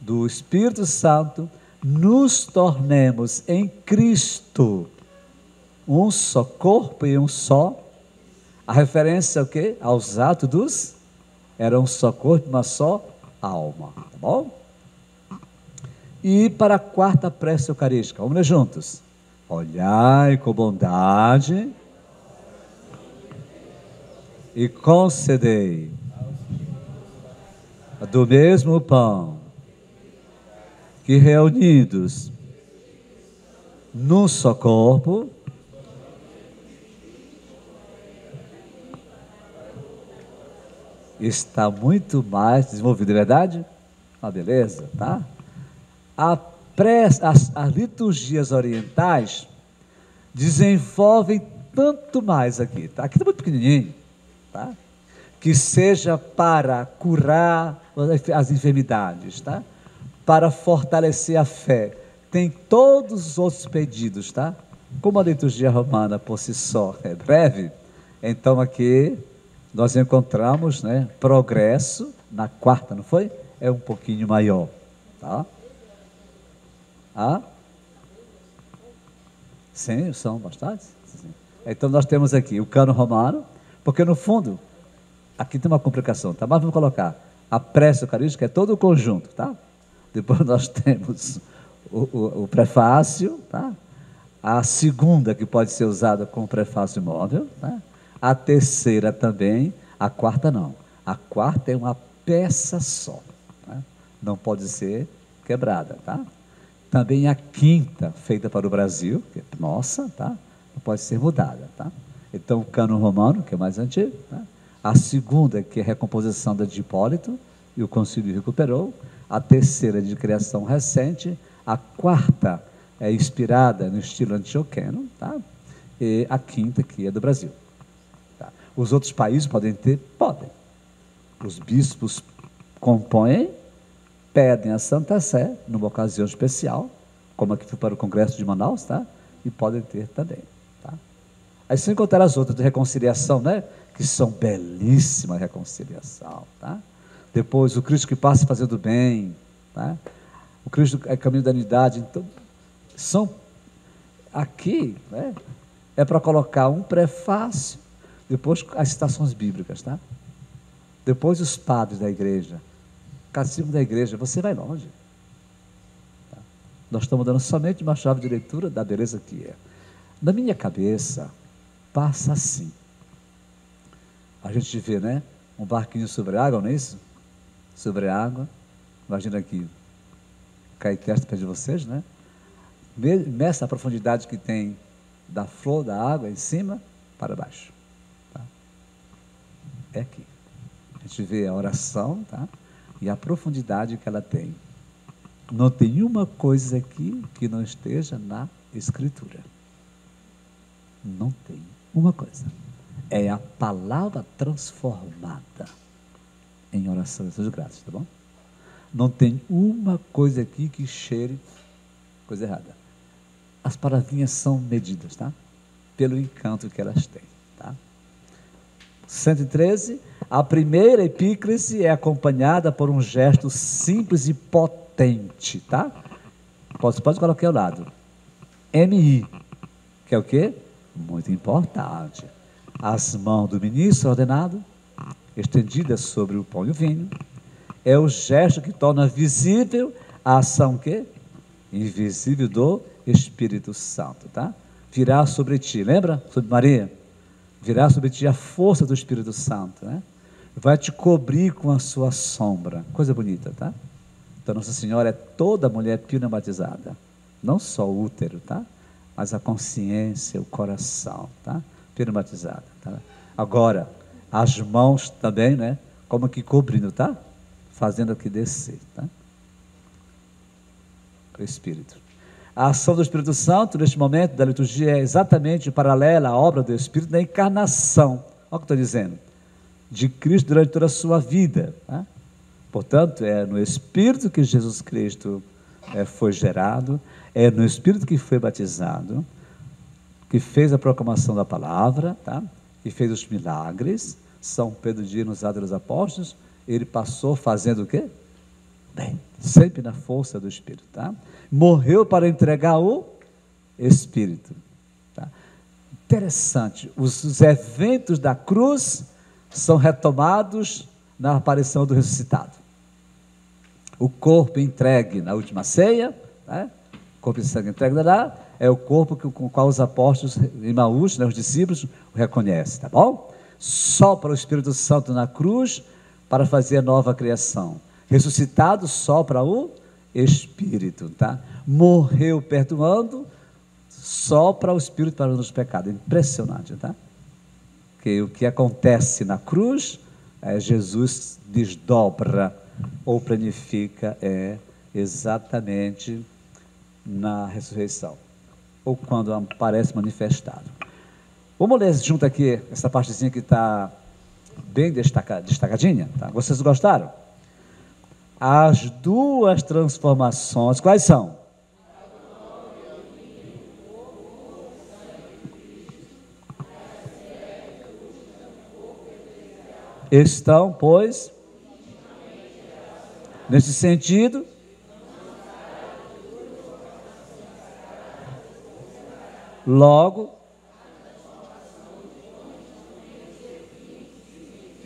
do Espírito Santo, nos tornemos em Cristo um só corpo e um só. A referência ao quê? Aos atos dos, era um só corpo, uma só alma, tá bom? E para a quarta prece eucarística, vamos ler juntos. Olhai com bondade e concedei do mesmo pão que reunidos num só corpo está muito mais desenvolvido, é verdade? Ah, beleza, tá? As liturgias orientais desenvolvem tanto mais aqui, tá? Aqui está muito pequenininho, tá? Que seja para curar as enfermidades, tá? Para fortalecer a fé. Tem todos os outros pedidos, tá? Como a liturgia romana por si só é breve, então aqui nós encontramos, né, progresso na quarta, não foi? É um pouquinho maior, tá? Ah? Sim, são bastantes. Sim. Então nós temos aqui o cano romano, porque no fundo, aqui tem uma complicação, tá? Mas vamos colocar, a prece eucarística é todo o conjunto, tá? Depois nós temos o prefácio, tá? A segunda que pode ser usada com prefácio móvel, tá? A terceira também, a quarta não. A quarta é uma peça só, tá? Não pode ser quebrada, tá? Também a quinta, feita para o Brasil, que é nossa, tá? Não pode ser mudada, tá? Então, o cânon romano, que é mais antigo, tá? A segunda, que é a recomposição da de Hipólito, e o concílio recuperou. A terceira, de criação recente. A quarta é inspirada no estilo antioqueno, tá? E a quinta, que é do Brasil. Tá? Os outros países podem ter? Podem. Os bispos compõem, pedem a Santa Sé, numa ocasião especial, como aqui foi para o Congresso de Manaus, tá? E podem ter também, tá? Aí sem contar as outras de reconciliação, né? Que são belíssima reconciliação, tá? Depois o Cristo que passa fazendo bem, tá? O Cristo é caminho da unidade. Então, são aqui, né? É para colocar um prefácio, depois as citações bíblicas, tá? Depois os padres da igreja, catecismo da igreja, você vai longe. Tá? Nós estamos dando somente uma chave de leitura da beleza que é. Na minha cabeça, passa assim. A gente vê, né? Um barquinho sobre a água, não é isso? Sobre a água. Imagina aqui, cai testa perto de vocês, né? Nessa profundidade que tem da flor da água em cima para baixo. Tá? É aqui. A gente vê a oração, tá? E a profundidade que ela tem. Não tem uma coisa aqui que não esteja na Escritura. Não tem uma coisa, é a palavra transformada em oração de graças, tá bom? Não tem uma coisa aqui que cheire coisa errada. As palavrinhas são medidas, tá? Pelo encanto que elas têm, tá? 113, a primeira epíclise é acompanhada por um gesto simples e potente, tá? Pode colocar ao lado. MI, que é o quê? Muito importante. As mãos do ministro ordenado, estendidas sobre o pão e o vinho, é o gesto que torna visível a ação quê? Invisível do Espírito Santo, tá? Virá sobre ti, lembra? Sobre Maria? Virá sobre ti a força do Espírito Santo, né? Vai te cobrir com a sua sombra. Coisa bonita, tá? Então, Nossa Senhora é toda mulher pneumatizada. Não só o útero, tá? Mas a consciência, o coração, tá? Pneumatizada, tá? Agora, as mãos também, né? Como que cobrindo, tá? Fazendo aqui descer, tá? O Espírito. A ação do Espírito Santo, neste momento da liturgia, é exatamente paralela à obra do Espírito da encarnação. Olha o que estou dizendo. De Cristo durante toda a sua vida. Tá? Portanto, é no Espírito que Jesus Cristo foi gerado, é no Espírito que foi batizado, que fez a proclamação da palavra, tá? Que fez os milagres. São Pedro dizia nos Atos dos Apóstolos, ele passou fazendo o quê? Bem, sempre na força do Espírito, tá? Morreu para entregar o Espírito, tá? Interessante, os eventos da cruz são retomados na aparição do ressuscitado. O corpo entregue na última ceia, né? O corpo e sangue entregue lá, é o corpo com o qual os apóstolos em Emaús, né, os discípulos, o reconhecem, tá bom? Sopra o Espírito Santo na cruz para fazer a nova criação. Ressuscitado, sopra o Espírito, tá? Morreu perdoando, sopra o Espírito para os pecados. Impressionante, tá? Que o que acontece na cruz, Jesus desdobra ou planifica exatamente na ressurreição, ou quando aparece manifestado. Vamos ler junto aqui essa partezinha que está bem destacadinha, tá? Vocês gostaram? As duas transformações, quais são? Estão, pois, nesse sentido, logo,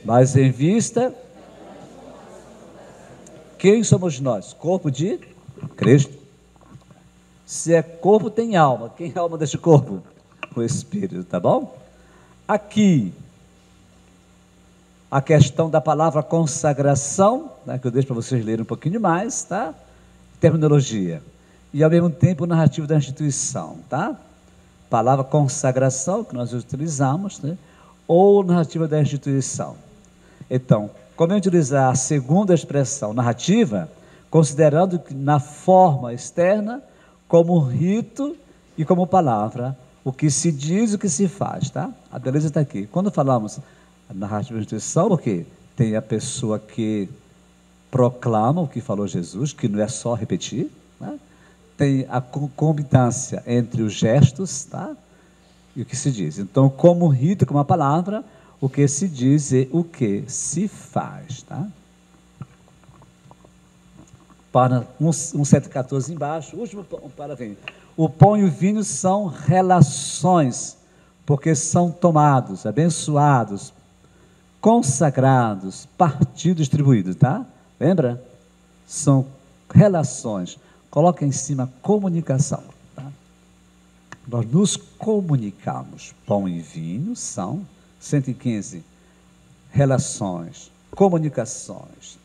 mas em vista, quem somos nós? Corpo de Cristo. Se é corpo, tem alma. Quem é a alma deste corpo? O Espírito, tá bom? Aqui, a questão da palavra consagração, né, que eu deixo para vocês lerem um pouquinho mais, tá? Terminologia. E ao mesmo tempo, o narrativo da instituição, tá? Palavra consagração, que nós utilizamos, né? Ou narrativa da instituição. Então, como utilizar a segunda expressão narrativa, considerando que na forma externa, como rito e como palavra, o que se diz e o que se faz, tá? A beleza está aqui. Quando falamos narrativa da instituição, porque tem a pessoa que proclama o que falou Jesus, que não é só repetir, né? Tem a concomitância entre os gestos, tá? E o que se diz. Então, como rito, como a palavra, o que se diz e o que se faz, tá? Para 1,714 embaixo, último parágrafo. O pão e o vinho são relações, porque são tomados, abençoados, consagrados, partidos, distribuídos, tá? Lembra? São relações. Coloca em cima comunicação, tá? Nós nos comunicamos. Pão e vinho são 115 relações, comunicações,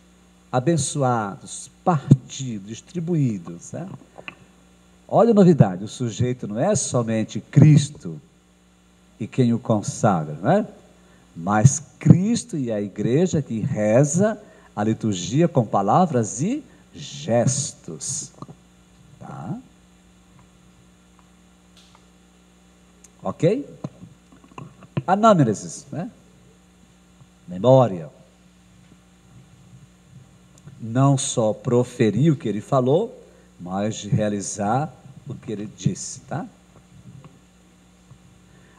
abençoados, partidos, distribuídos, certo? Olha a novidade, o sujeito não é somente Cristo e quem o consagra, não é? Mas Cristo e a igreja que reza a liturgia com palavras e gestos, tá? Ok? Anamnesis, né? Memória. Não só proferir o que ele falou, mas de realizar o que ele disse, tá?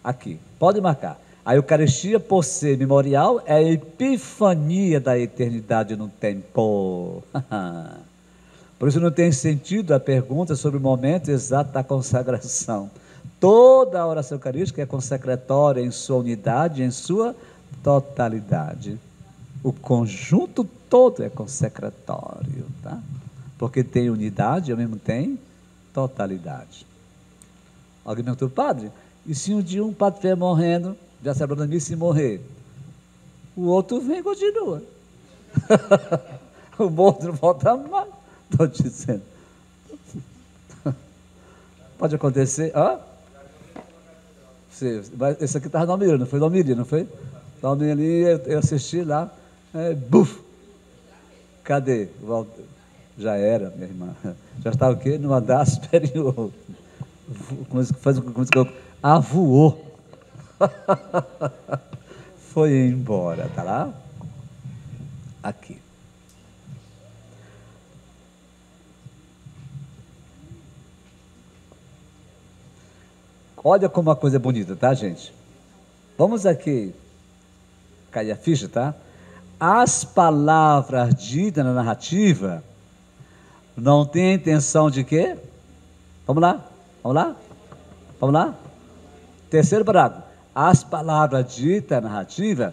Aqui, pode marcar. A Eucaristia, por ser memorial, é a epifania da eternidade no tempo. Por isso não tem sentido a pergunta sobre o momento exato da consagração. Toda a oração eucarística é consecratória em sua unidade, em sua totalidade. O conjunto todo é consecratório, tá? Porque tem unidade e ao mesmo tempo totalidade. Alguém me perguntou, padre, e se um dia um padre estiver morrendo, já celebrando a missa e morrer, o outro vem e continua. O outro não volta mais. Estou dizendo. Pode acontecer. Hã? Esse aqui estava na homilia, não foi na homilia, não foi? Na homilia eu assisti lá, buf! Cadê? Já era, minha irmã. Já está o quê? No andar superior. Voou. Foi embora, tá lá? Aqui. Olha como a coisa é bonita, tá, gente? Vamos aqui cair a ficha, tá? As palavras ditas na narrativa não têm a intenção de quê? Vamos lá? Vamos lá? Vamos lá? Terceiro parágrafo. As palavras ditas na narrativa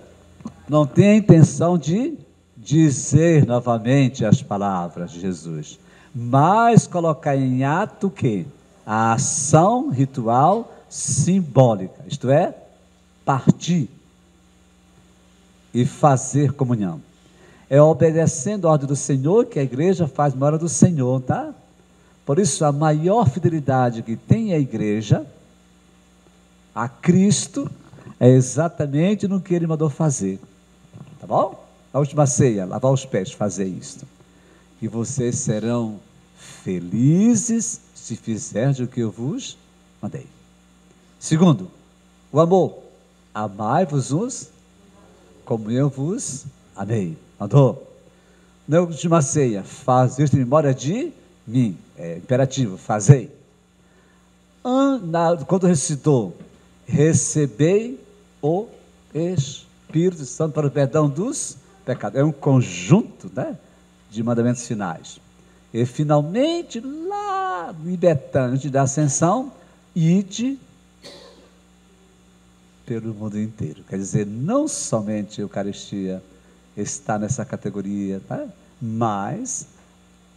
não têm a intenção de dizer novamente as palavras de Jesus, mas colocar em ato o quê? A ação ritual simbólica, isto é, partir e fazer comunhão. É obedecendo a ordem do Senhor que a igreja faz memória do Senhor, tá? Por isso, a maior fidelidade que tem a igreja a Cristo é exatamente no que ele mandou fazer, tá bom? A última ceia, lavar os pés, fazer isto. E vocês serão felizes se fizerem o que eu vos mandei. Segundo, o amor. Amai-vos uns como eu vos amei. Mandou. Na última ceia, faz isto em memória de mim. É imperativo, fazei. Quando recitou, recebei o Espírito Santo para o perdão dos pecados. É um conjunto, né, de mandamentos finais. E finalmente, lá em Betânia, antes da ascensão, ide pelo mundo inteiro. Quer dizer, não somente a Eucaristia está nessa categoria, tá? Mas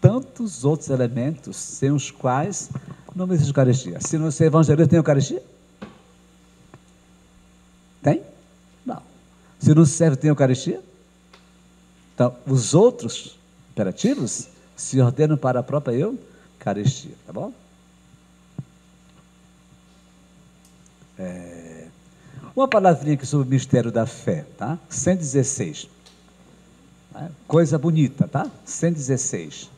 tantos outros elementos sem os quais não existe Eucaristia. Se não ser evangelista, tem Eucaristia? Tem? Não. Se não serve, tem Eucaristia? Então, os outros imperativos se ordenam para a própria Eucaristia, tá bom? Uma palavrinha aqui sobre o mistério da fé, tá? 116. Coisa bonita, tá? 116.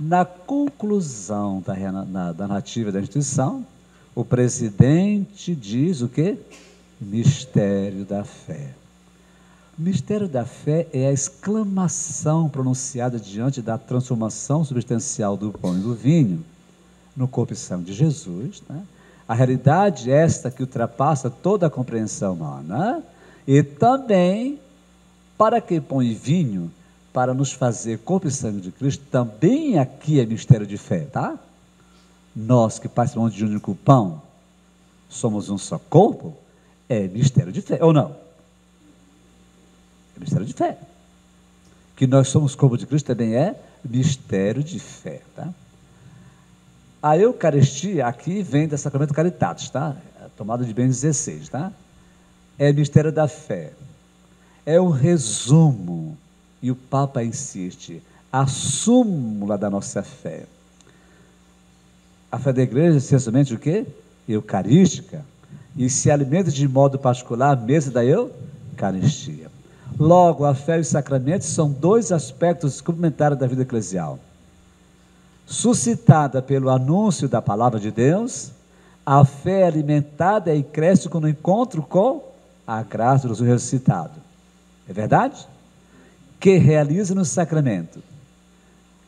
Na conclusão da narrativa da instituição, o presidente diz o quê? Mistério da fé. O mistério da fé é a exclamação pronunciada diante da transformação substancial do pão e do vinho no corpo e sangue de Jesus, né? A realidade é esta que ultrapassa toda a compreensão humana, e também, para que pão e vinho, para nos fazer corpo e sangue de Cristo, também aqui é mistério de fé, tá? Nós que participamos de um único pão, somos um só corpo, é mistério de fé, ou não? É mistério de fé. Que nós somos corpo de Cristo também é mistério de fé, tá? A Eucaristia aqui vem do Sacramento Caritatis, tá? Tomada de Bento 16, tá? É mistério da fé. É um resumo, e o Papa insiste, a súmula da nossa fé. A fé da igreja é essencialmente o quê? Eucarística. E se alimenta de modo particular a mesa da Eucaristia. Logo, a fé e os sacramentos são dois aspectos complementares da vida eclesial. Suscitada pelo anúncio da palavra de Deus, a fé é alimentada e cresce no encontro com a graça do ressuscitado. É verdade? Que realiza no sacramento.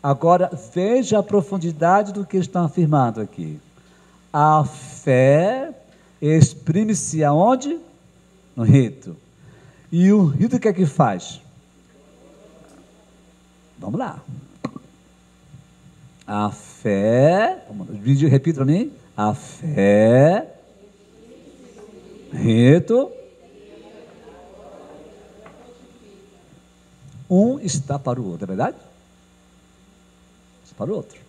Agora, veja a profundidade do que estão afirmando aqui. A fé exprime-se aonde? No rito. E o rito o que é que faz? Vamos lá. A fé, repita para mim. A fé, rito, um está para o outro, é verdade? Está para o outro.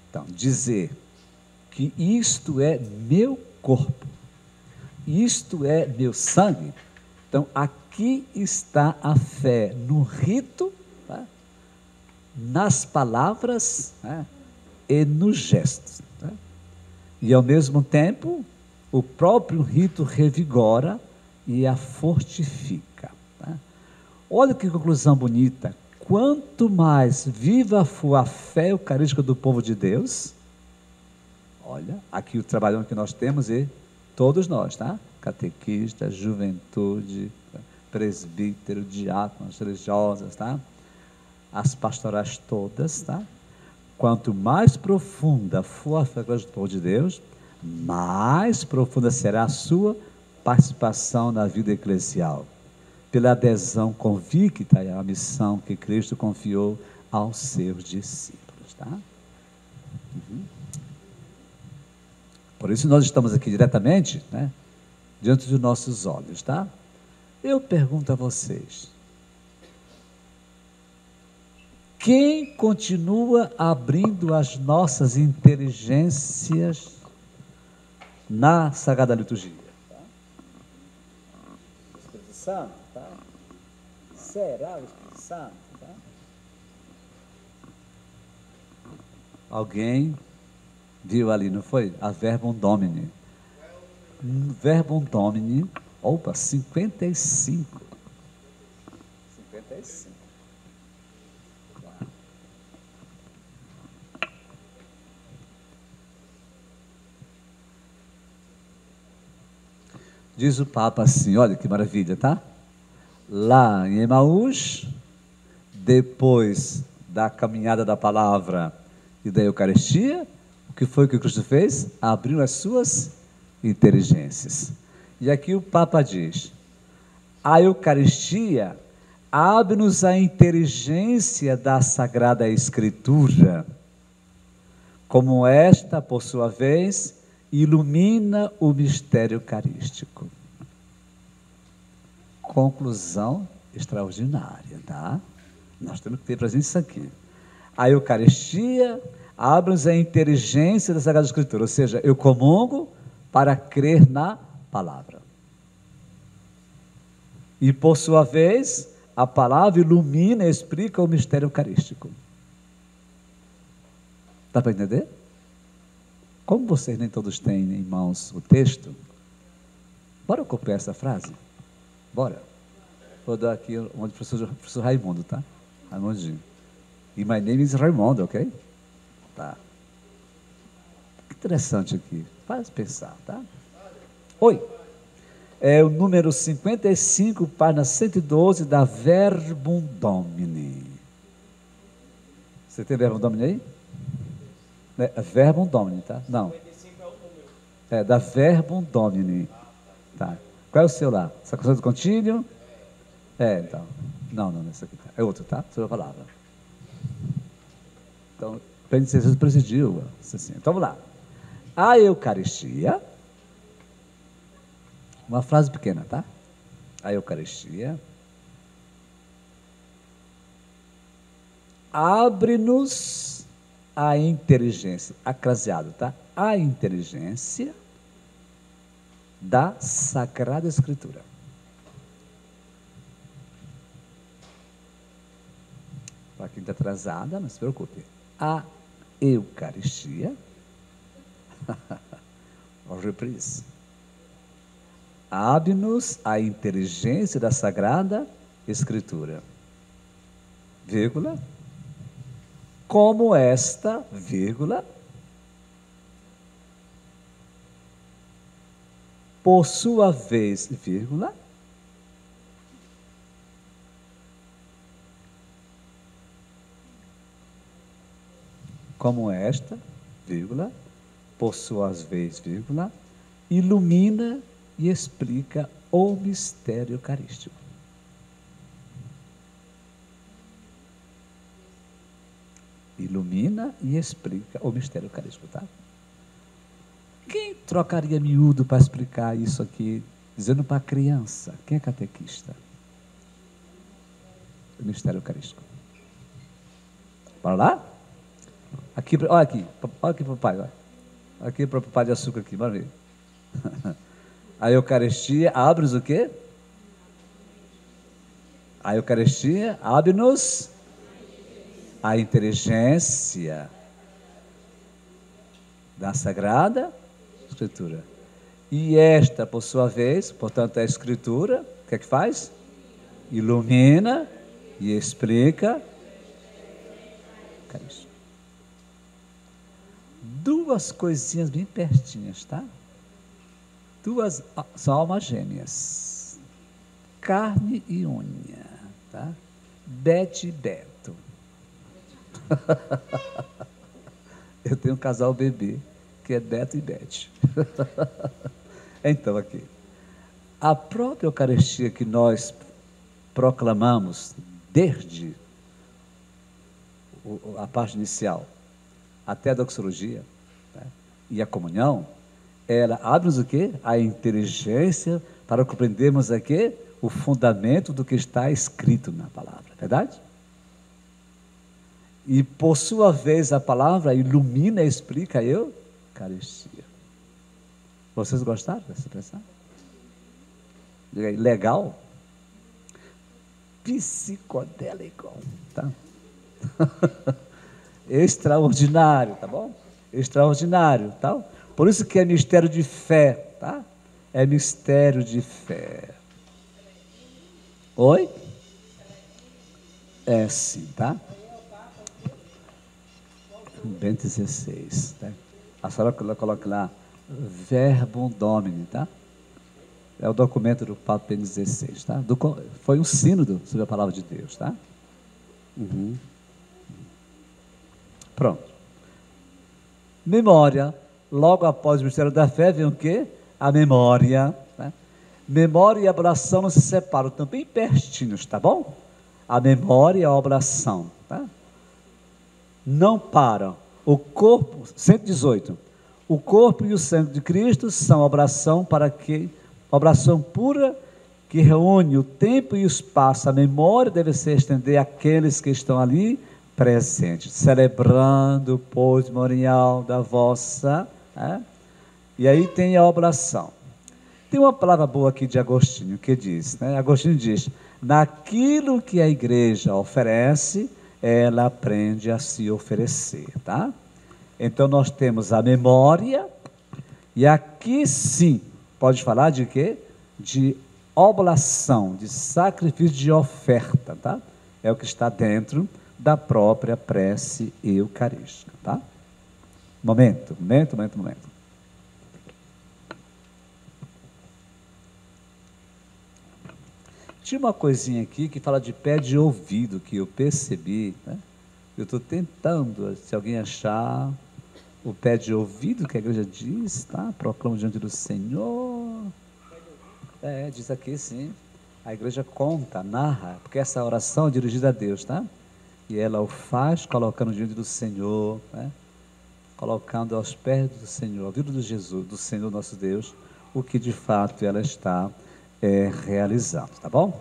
Então, dizer que isto é meu corpo, isto é meu sangue. Então, aqui está a fé no rito, tá? Nas palavras, tá? E nos gestos. Tá? E, ao mesmo tempo, o próprio rito revigora e a fortifica. Tá? Olha que conclusão bonita. Quanto mais viva for a fé eucarística do povo de Deus, olha, aqui o trabalhão que nós temos e todos nós, tá? Catequista, juventude, presbítero, diáconos, religiosas, tá? As pastorais todas, tá? Quanto mais profunda for a fé do povo de Deus, mais profunda será a sua participação na vida eclesial, pela adesão convicta à missão que Cristo confiou aos seus discípulos, tá? Por isso nós estamos aqui diretamente, né, diante dos nossos olhos, tá? Eu pergunto a vocês, quem continua abrindo as nossas inteligências na Sagrada Liturgia? Tá? O Espírito Santo, tá? Será o Espírito Santo? Tá? Alguém viu ali, não foi? A Verbum Domini. Verbum Domini, opa, 55. 55. Diz o Papa assim, olha que maravilha, tá? Lá em Emaús, depois da caminhada da palavra e da Eucaristia, o que foi que o Cristo fez? Abriu as suas inteligências. E aqui o Papa diz, a Eucaristia abre-nos a inteligência da Sagrada Escritura, como esta, por sua vez, ilumina o mistério eucarístico. Conclusão extraordinária, tá? Nós temos que ter presente isso aqui. A Eucaristia abre-nos a inteligência da Sagrada Escritura, ou seja, eu comungo para crer na palavra. E, por sua vez, a palavra ilumina e explica o mistério eucarístico. Dá para entender? Como vocês nem todos têm em mãos o texto, bora copiar essa frase? Bora. Vou dar aqui onde o professor Raimundo, tá? Raimundinho. E my name is Raimundo, ok? Tá. Que interessante aqui. Faz pensar, tá? Oi. É o número 55, página 112 da Verbum Domini. Você tem Verbum Domini aí? É Verbum Domini, tá? Não. 55 é o número. É, da Verbum Domini. Tá. Qual é o seu lá? Sacração do Contínuo? É, então. Não, esse aqui tá. É outro, tá? Sobre a palavra. Então, penitencialismo presidiu. Assim. Então, vamos lá. A Eucaristia, uma frase pequena, tá? A Eucaristia abre-nos a inteligência, acraseado, tá? A inteligência da Sagrada Escritura. Para quem está atrasada, não se preocupe. A Eucaristia, reprise, abre-nos a inteligência da Sagrada Escritura, vírgula, como esta, vírgula, por sua vez, vírgula, como esta, vírgula, por sua vez, vírgula, ilumina e explica o mistério eucarístico. Ilumina e explica o mistério eucarístico, tá? Quem trocaria miúdo para explicar isso aqui, dizendo para a criança? Quem é catequista? O mistério eucarístico. Bora lá? Aqui, olha aqui para o pai, olha. Aqui para o pai de açúcar aqui, bora ver. A Eucaristia abre-nos o quê? A Eucaristia abre-nos a inteligência da Sagrada Escritura. E esta, por sua vez, portanto, a Escritura, o que é que faz? Ilumina e explica. Duas coisinhas bem pertinhas, tá? Duas são almas gêmeas. Carne e unha, tá? Bete e Beto. Eu tenho um casal bebê, que é Beto e Bete. Então, aqui. A própria Eucaristia que nós proclamamos desde a parte inicial até a doxologia, né, e a comunhão, ela abre-nos o quê? A inteligência para compreendermos aqui o fundamento do que está escrito na palavra, verdade? E por sua vez a palavra ilumina e explica a Eucaristia. Vocês gostaram dessa expressão? Diga aí, legal? Psicodélico, tá? Extraordinário, tá bom? Extraordinário, tá? Por isso que é mistério de fé, tá? É mistério de fé. Oi? É sim, tá? Bento XVI, tá? A senhora coloca lá, Verbum Domini, tá? É o documento do Papa Bento XVI, tá? Foi um sínodo sobre a palavra de Deus, tá? Uhum. Pronto. Memória. Logo após o mistério da fé vem o quê? A memória. Né? Memória e oração não se separam, estão bem pertinhos, tá bom? A memória e a oração, tá? Não param. O corpo, 118. O corpo e o sangue de Cristo são oração para que, oração pura que reúne o tempo e o espaço. A memória deve se estender àqueles que estão ali presentes, celebrando, pois, memorial da vossa. E aí tem a oblação. Tem uma palavra boa aqui de Agostinho, que diz, né? Agostinho diz, naquilo que a igreja oferece, ela aprende a se oferecer, tá? Então nós temos a memória, e aqui sim, pode falar de quê? De oblação, de sacrifício, de oferta, tá? É o que está dentro da própria prece eucarística, tá? Momento. Tinha uma coisinha aqui que fala de pé de ouvido, que eu percebi, né? Eu estou tentando, se alguém achar o pé de ouvido que a igreja diz, tá? Proclama diante do Senhor. Diz aqui sim. A igreja conta, narra, porque essa oração é dirigida a Deus, tá? E ela o faz colocando diante do Senhor, né? Colocando aos pés do Senhor, ao vivo de Jesus, do Senhor nosso Deus, o que de fato ela está realizando, tá bom?